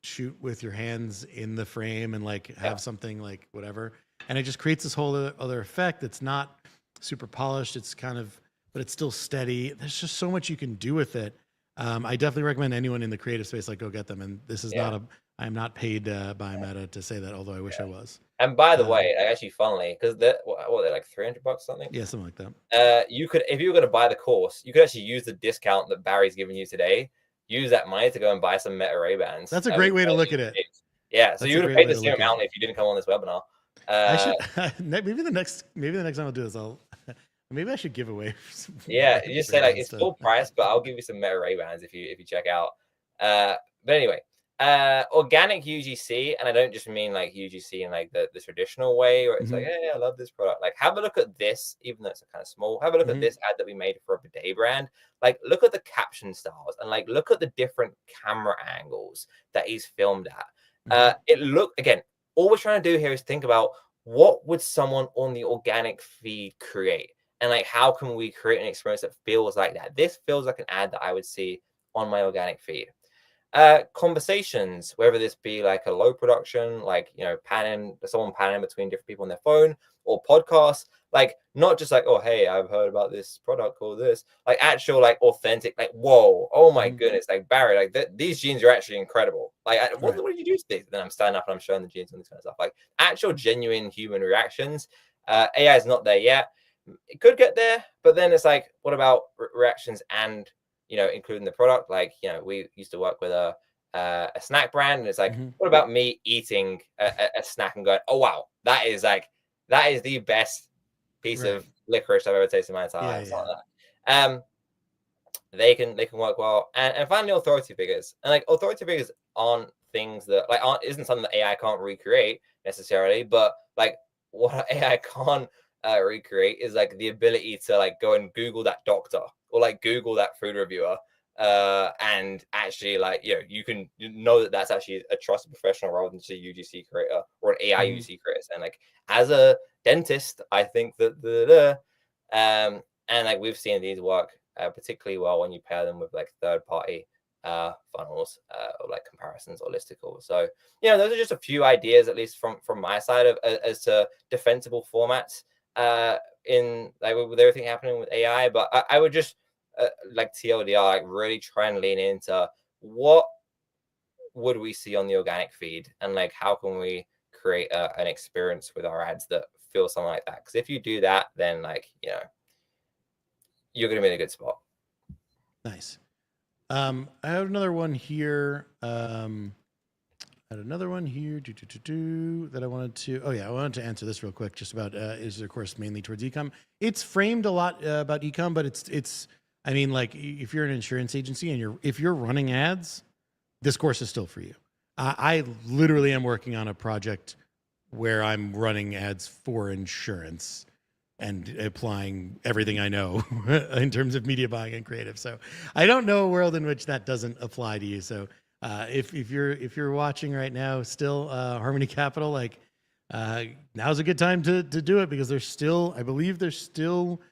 shoot with your hands in the frame and like have something like whatever. And it just creates this whole other effect that's not super polished. It's kind of, but it's still steady. There's just so much you can do with it. I definitely recommend anyone in the creative space, like, go get them. And this is I am not paid by Meta to say that, although I wish I was. And by the way, actually, funnily, because they're like $300 something. Yeah, something like that. You could, if you were going to buy the course, you could actually use the discount that Barry's giving you today. Use that money to go and buy some Meta Ray-Bans. That's a great way to look at it. Yeah, so you would have paid the same amount if you didn't come on this webinar. I should maybe the next time I'll do this, maybe I should give away. Yeah, you just say like it's full price, but I'll give you some Meta Ray-Bans if you check out. But anyway, organic UGC, and I don't just mean like UGC in like the traditional way where it's like, hey, I love this product. Like, have a look at this, even though it's kind of small. Have a look at this ad that we made for a bidet brand. Like, look at the caption styles and like look at the different camera angles that he's filmed at. Again, all we're trying to do here is think about what would someone on the organic feed create, and like how can we create an experience that feels like that. This feels like an ad that I would see on my organic feed. Conversations, whether this be like a low production, like someone panning between different people on their phone, or podcasts, like not just like, oh hey, I've heard about this product or this, like actual like authentic, like whoa, oh my goodness, like Barry, like these jeans are actually incredible. Like what did you do to these? Then I'm standing up and I'm showing the jeans and this kind of stuff, like actual genuine human reactions. AI is not there yet. It could get there, but then it's like, what about reactions and including the product? Like, we used to work with a snack brand, and it's like, what about me eating a snack and going, oh wow, that is the best piece of licorice I've ever tasted in my entire life. Like that. They can work well. And finally, authority figures. And like authority figures aren't things that like isn't something that AI can't recreate necessarily, but like what AI can't recreate is like the ability to like go and Google that doctor or like Google that food reviewer, and actually like you can know that that's actually a trusted professional rather than just a UGC creator or an AI UGC creator. And like as a dentist, I think that and like we've seen these work particularly well when you pair them with like third party funnels or like comparisons or listicle. So those are just a few ideas, at least from my side, of as to defensible formats in like with everything happening with AI. But I would just like TLDR, like really try and lean into what would we see on the organic feed, and like how can we create an experience with our ads that feels something like that. Because if you do that, then like you're gonna be in a good spot. Nice. I have another one here. That I wanted to. Oh yeah, I wanted to answer this real quick. Just about is of course mainly towards ecom. It's framed a lot about ecom, but it's. I mean, like if you're an insurance agency and if you're running ads, this course is still for you. I literally am working on a project where I'm running ads for insurance and applying everything I know in terms of media buying and creative. So I don't know a world in which that doesn't apply to you. So if you're watching right now, still Harmony Capital, like now's a good time to do it, because I believe there's still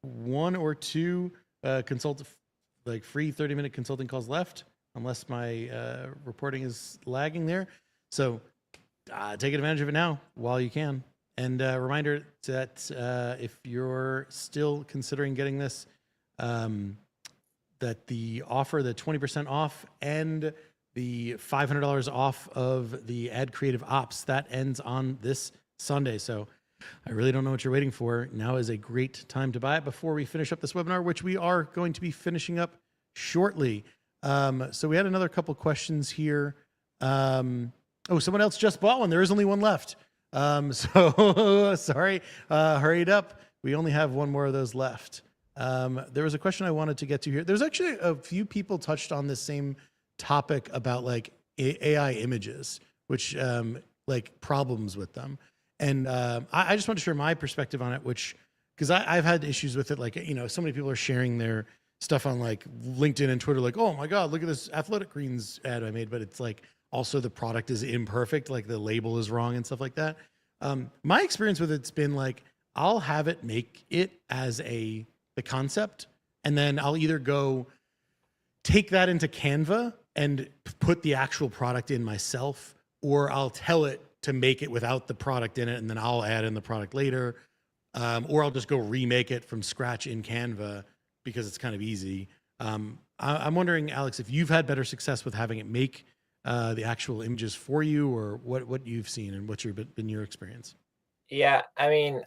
one or two like free 30-minute consulting calls left, unless my reporting is lagging there. So take advantage of it now while you can. And a reminder that if you're still considering getting this, that the offer, the 20% off and the $500 off of the Ad Creative Ops, that ends on this Sunday. So I really don't know what you're waiting for. Now is a great time to buy it before we finish up this webinar, which we are going to be finishing up shortly. So we had another couple questions here. Oh, someone else just bought one. There is only one left. So sorry, hurried up. We only have one more of those left. There was a question I wanted to get to here. There's actually a few people touched on this same topic about like AI images, which like problems with them. And I just want to share my perspective on it, because I've had issues with it. Like, so many people are sharing their stuff on like LinkedIn and Twitter, like, oh my God, look at this Athletic Greens ad I made. But it's like, also the product is imperfect, like the label is wrong and stuff like that. My experience with it's been like, I'll have it make it as the concept, and then I'll either go take that into Canva and put the actual product in myself, or I'll tell it to make it without the product in it, and then I'll add in the product later. Or I'll just go remake it from scratch in Canva because it's kind of easy. I'm wondering, Alex, if you've had better success with having it make the actual images for you, or what you've seen and what's been your experience. Yeah, I mean,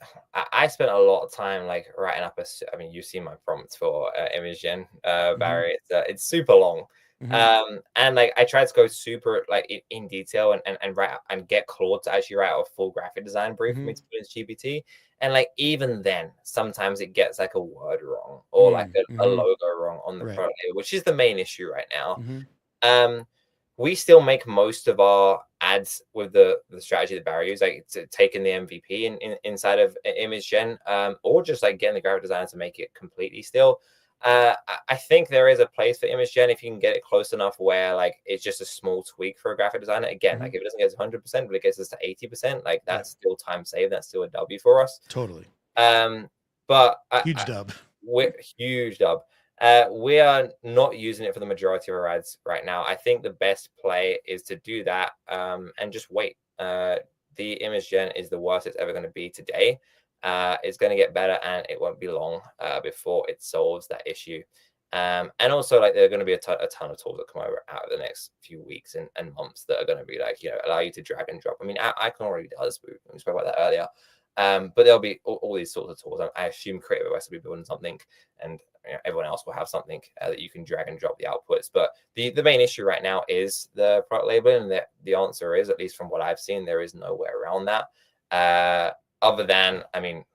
I spent a lot of time like writing up I mean, you've seen my prompts for image gen, Barry. It's super long. And like I tried to go super like in detail and write and get Claude to actually write out a full graphic design brief for me to put in GPT. And like even then, sometimes it gets like a word wrong or like a logo wrong on the product label, which is the main issue right now. We still make most of our ads with the strategy that Barry used, like taking the MVP inside of image gen, or just like getting the graphic designer to make it completely still. I think there is a place for image gen if you can get it close enough where like it's just a small tweak for a graphic designer. Again, like if it doesn't get to 100%, but it gets us to 80%, like that's still time saved. That's still a W for us. Totally. But huge dub. Huge dub. We are not using it for the majority of our ads right now. I think the best play is to do that and just wait. The image gen is the worst it's ever going to be today. It's going to get better, and it won't be long before it solves that issue. And also, like, there are going to be a ton of tools that come out of the next few weeks and months that are going to be like, allow you to drag and drop. I mean, Icon already does. We spoke about that earlier. But there'll be all these sorts of tools. I assume Creative OS will be building something, and everyone else will have something that you can drag and drop the outputs. But the main issue right now is the product labeling, and the answer is, at least from what I've seen, there is no way around that. Other than, I mean,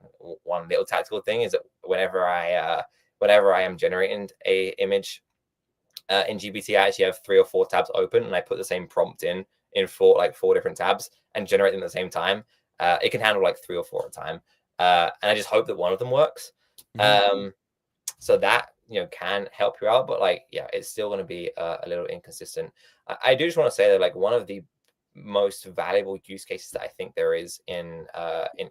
one little tactical thing is that whenever I am generating a image in GPT, I actually have 3 or 4 tabs open, and I put the same prompt in 4 different tabs and generate them at the same time. It can handle like 3 or 4 at a time, and I just hope that one of them works. So that can help you out, but like it's still going to be a little inconsistent. I do just want to say that like one of the most valuable use cases that I think there is in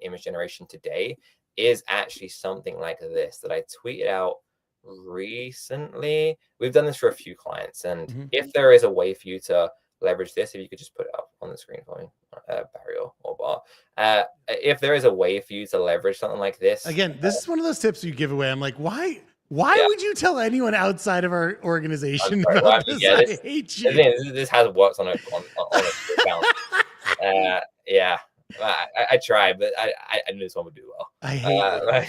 image generation today is actually something like this that I tweeted out recently. We've done this for a few clients, and if there is a way for you to leverage this, if you could just put it up on the screen for me, Barry or Bar. If there is a way for you to leverage something like this. Again, this is one of those tips you give away. I'm like, why would you tell anyone outside of our organization about this? I hate you. This has worked on a account. I tried, but I knew this one would do well. I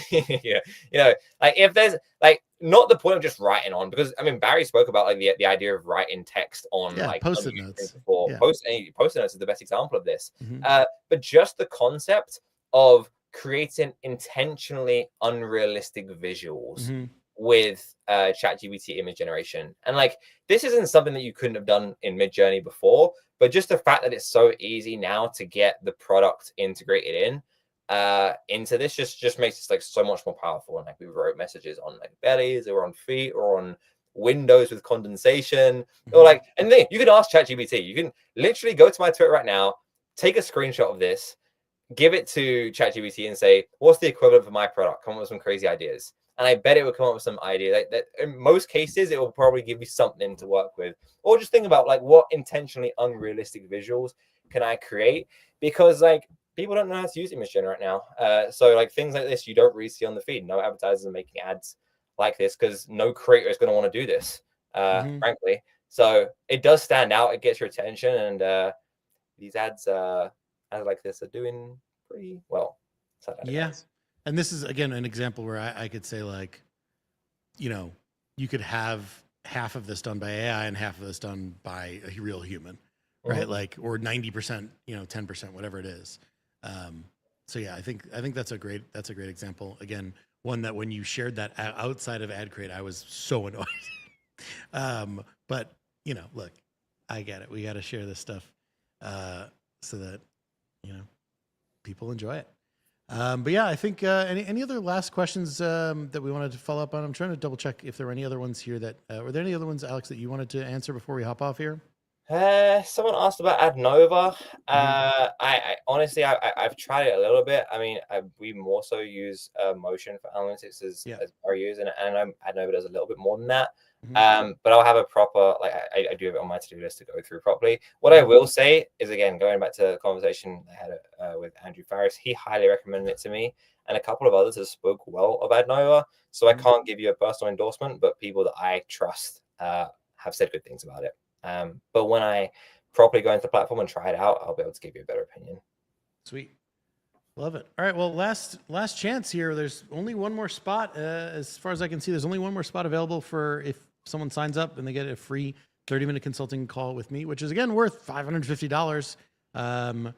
hate it. Like if there's like not the point of just writing on, because I mean Barry spoke about like the idea of writing text on like post-it notes. Post-it notes is the best example of this. But just the concept of creating intentionally unrealistic visuals with ChatGPT image generation, and like this isn't something that you couldn't have done in Midjourney before, but just the fact that it's so easy now to get the product integrated into this just makes it like so much more powerful. And like we wrote messages on like bellies or on feet or on windows with condensation or like, and then you can ask ChatGPT. You can literally go to my Twitter right now, take a screenshot of this, give it to ChatGPT and say, what's the equivalent for my product? Come up with some crazy ideas. And I bet it would come up with some idea that in most cases, it will probably give you something to work with. Or just think about like what intentionally unrealistic visuals can I create? Because like people don't know how to use image gen right now. So like things like this, you don't really see on the feed. No advertisers are making ads like this because no creator is going to want to do this, frankly. So it does stand out. It gets your attention. And these ads like this are doing pretty well. So and this is, again, an example where I could say, like, you could have half of this done by AI and half of this done by a real human, right? Like, or 90%, 10%, whatever it is. So yeah, I think that's a great example. Again, one that when you shared that outside of Adcrate, I was so annoyed. But look, I get it. We got to share this stuff so that people enjoy it. But yeah, I think any other last questions that we wanted to follow up on? I'm trying to double check if there were any other ones here that were there any other ones, Alex, that you wanted to answer before we hop off here? Someone asked about Adnova. I honestly, I've tried it a little bit. I mean, we more so use Motion for analytics as our use, and Adnova does a little bit more than that. But I'll have a proper, like, I do have it on my to-do list to go through properly. What I will say is, again, going back to the conversation I had with Andrew Farris, he highly recommended it to me, and a couple of others have spoke well of Adnova. So I can't give you a personal endorsement, but people that I trust have said good things about it. But when I properly go into the platform and try it out, I'll be able to give you a better opinion. Sweet. Love it. All right. Well, last chance here. There's only one more spot. As far as I can see, there's only one more spot available for if someone signs up and they get a free 30-minute consulting call with me, which is, again, worth $550. And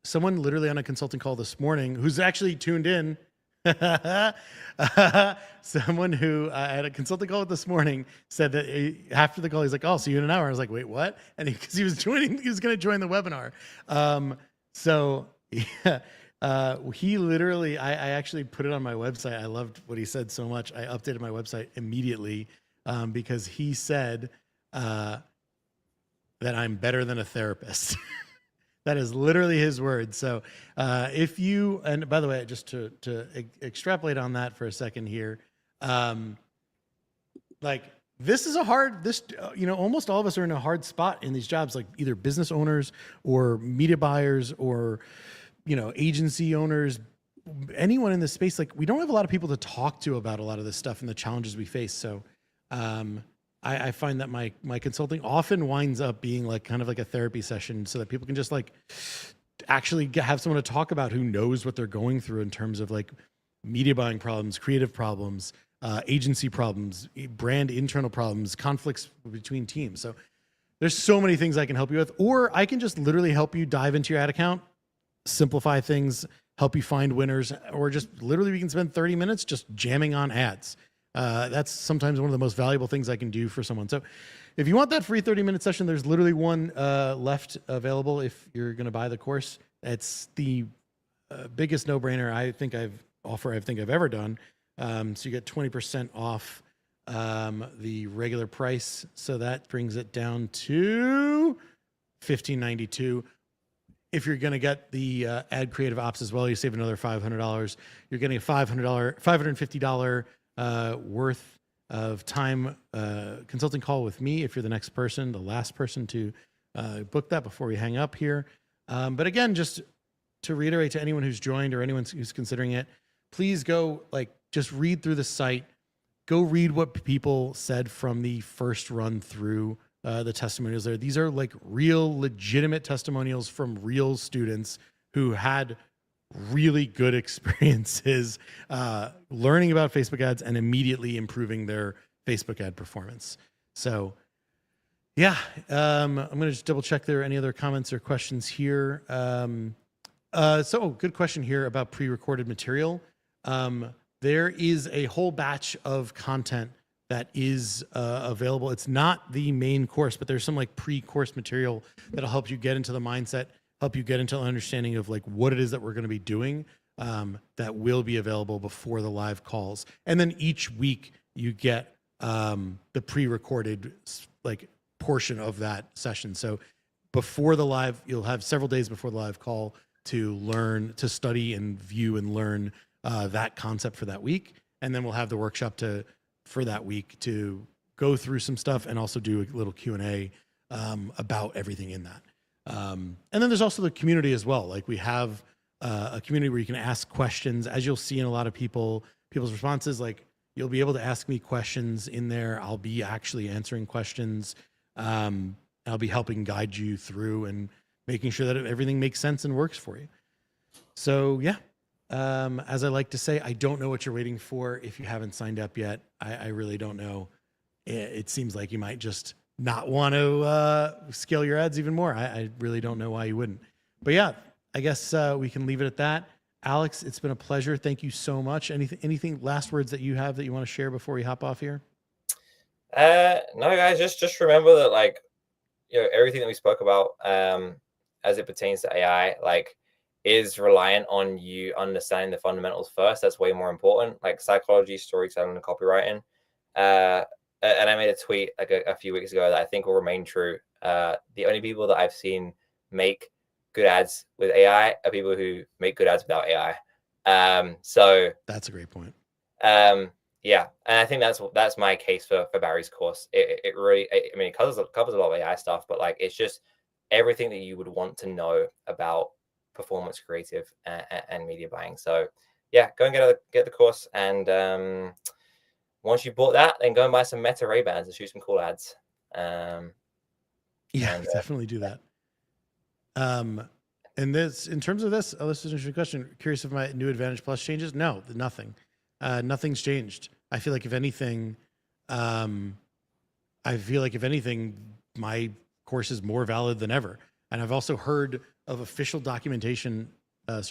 someone literally on a consulting call this morning who's actually tuned in, someone who I had a consulting call with this morning said that after the call, he's like, "Oh, see you in an hour." I was like, "Wait, what?" And because he was going to join the webinar. So yeah, he literally, I actually put it on my website. I loved what he said so much. I updated my website immediately because he said that I'm better than a therapist. That is literally his words. So if you, and by the way, just to extrapolate on that for a second here, like this is almost all of us are in a hard spot in these jobs, like either business owners or media buyers or, agency owners, anyone in this space. Like we don't have a lot of people to talk to about a lot of this stuff and the challenges we face. So I find that my consulting often winds up being like kind of like a therapy session so that people can just like actually have someone to talk about who knows what they're going through in terms of like media buying problems, creative problems, agency problems, brand internal problems, conflicts between teams. So there's so many things I can help you with, or I can just literally help you dive into your ad account, simplify things, help you find winners, or just literally we can spend 30 minutes just jamming on ads. That's sometimes one of the most valuable things I can do for someone. So if you want that free 30-minute session, there's literally one left available if you're going to buy the course. It's the biggest no-brainer I think I've ever done. So you get 20% off the regular price. So that brings it down to $15.92. If you're going to get the ad creative ops as well, you save another $500. You're getting a $550 worth of time consulting call with me if you're the next person, the last person to book that before we hang up here. But again, just to reiterate to anyone who's joined or anyone who's considering it, please go just read through the site. Go read what people said from the first run through the testimonials there. These are like real legitimate testimonials from real students who had really good experiences learning about Facebook ads and immediately improving their Facebook ad performance. So yeah, I'm going to just double check there are any other comments or questions here. Good question here about pre-recorded material. There is a whole batch of content that is available. It's not the main course, but there's some like pre-course material that'll help you get into the mindset, help you get into an understanding of like what it is that we're going to be doing that will be available before the live calls. And then each week you get the pre-recorded like portion of that session. So before the live, you'll have several days before the live call to learn, to study and view and learn that concept for that week. And then we'll have the workshop for that week to go through some stuff and also do a little Q&A about everything in that. And then there's also the community as well. Like we have a community where you can ask questions. As you'll see in a lot of people's responses, like you'll be able to ask me questions in there. I'll be actually answering questions. I'll be helping guide you through and making sure that everything makes sense and works for you. So yeah, as I like to say, I don't know what you're waiting for if you haven't signed up yet. I really don't know. It seems like you might just not want to scale your ads even more. I really don't know why you wouldn't. But yeah, I guess we can leave it at that. Alex, it's been a pleasure. Thank you so much. Anything last words that you have that you want to share before we hop off here? No, guys, just remember that everything that we spoke about as it pertains to AI, is reliant on you understanding the fundamentals first. That's way more important, like psychology, storytelling, and copywriting. and I made a tweet like a few weeks ago that I think will remain true. The only people that I've seen make good ads with AI are people who make good ads without AI. So that's a great point. Yeah, and I think that's my case for Barry's course. It really, I mean, it covers a lot of AI stuff, but like it's just everything that you would want to know about performance creative and media buying. So yeah, go and get the course, and once you bought that, then go and buy some Meta Ray-Bans and shoot some cool ads. Definitely do that. And this, in terms of this, this is an interesting question. Curious if my new Advantage Plus changes? No, nothing. Nothing's changed. I feel like if anything, my course is more valid than ever. And I've also heard of official documentation. This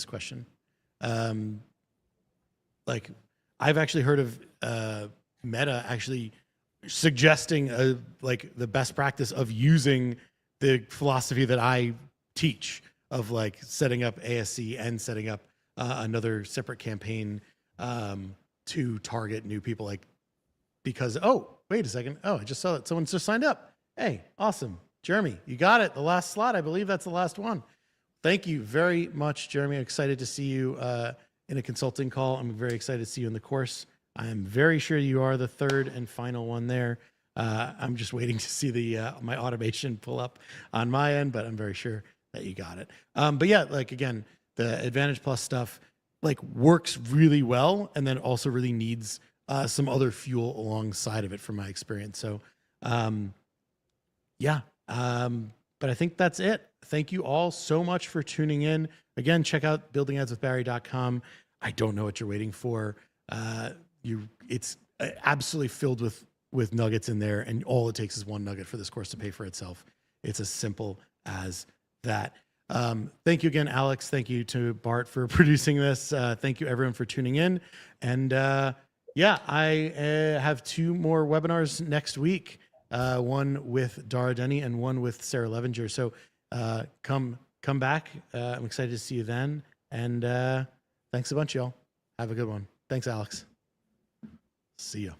question. Like I've actually heard of Meta actually suggesting like the best practice of using the philosophy that I teach of like setting up ASC and setting up another separate campaign to target new people, like, because, oh, wait a second. Oh, I just saw that someone's just signed up. Hey, awesome. Jeremy, you got it. The last slot, I believe that's the last one. Thank you very much, Jeremy. Excited to see you in a consulting call. I'm very excited to see you in the course. I am very sure you are the third and final one there. I'm just waiting to see the my automation pull up on my end, but I'm very sure that you got it. But yeah, like again, the Advantage Plus stuff like works really well, and then also really needs some other fuel alongside of it from my experience. So but I think that's it. Thank you all so much for tuning in. Again, check out buildingadswithbarry.com. I don't know what you're waiting for. It's absolutely filled with nuggets in there, and all it takes is one nugget for this course to pay for itself. It's as simple as that. Thank you again, Alex. Thank you to Bart for producing this. Thank you everyone for tuning in. And I have 2 more webinars next week. One with Dara Denny and one with Sarah Levenger. So come back. I'm excited to see you then. And thanks a bunch, y'all. Have a good one. Thanks, Alex. See ya.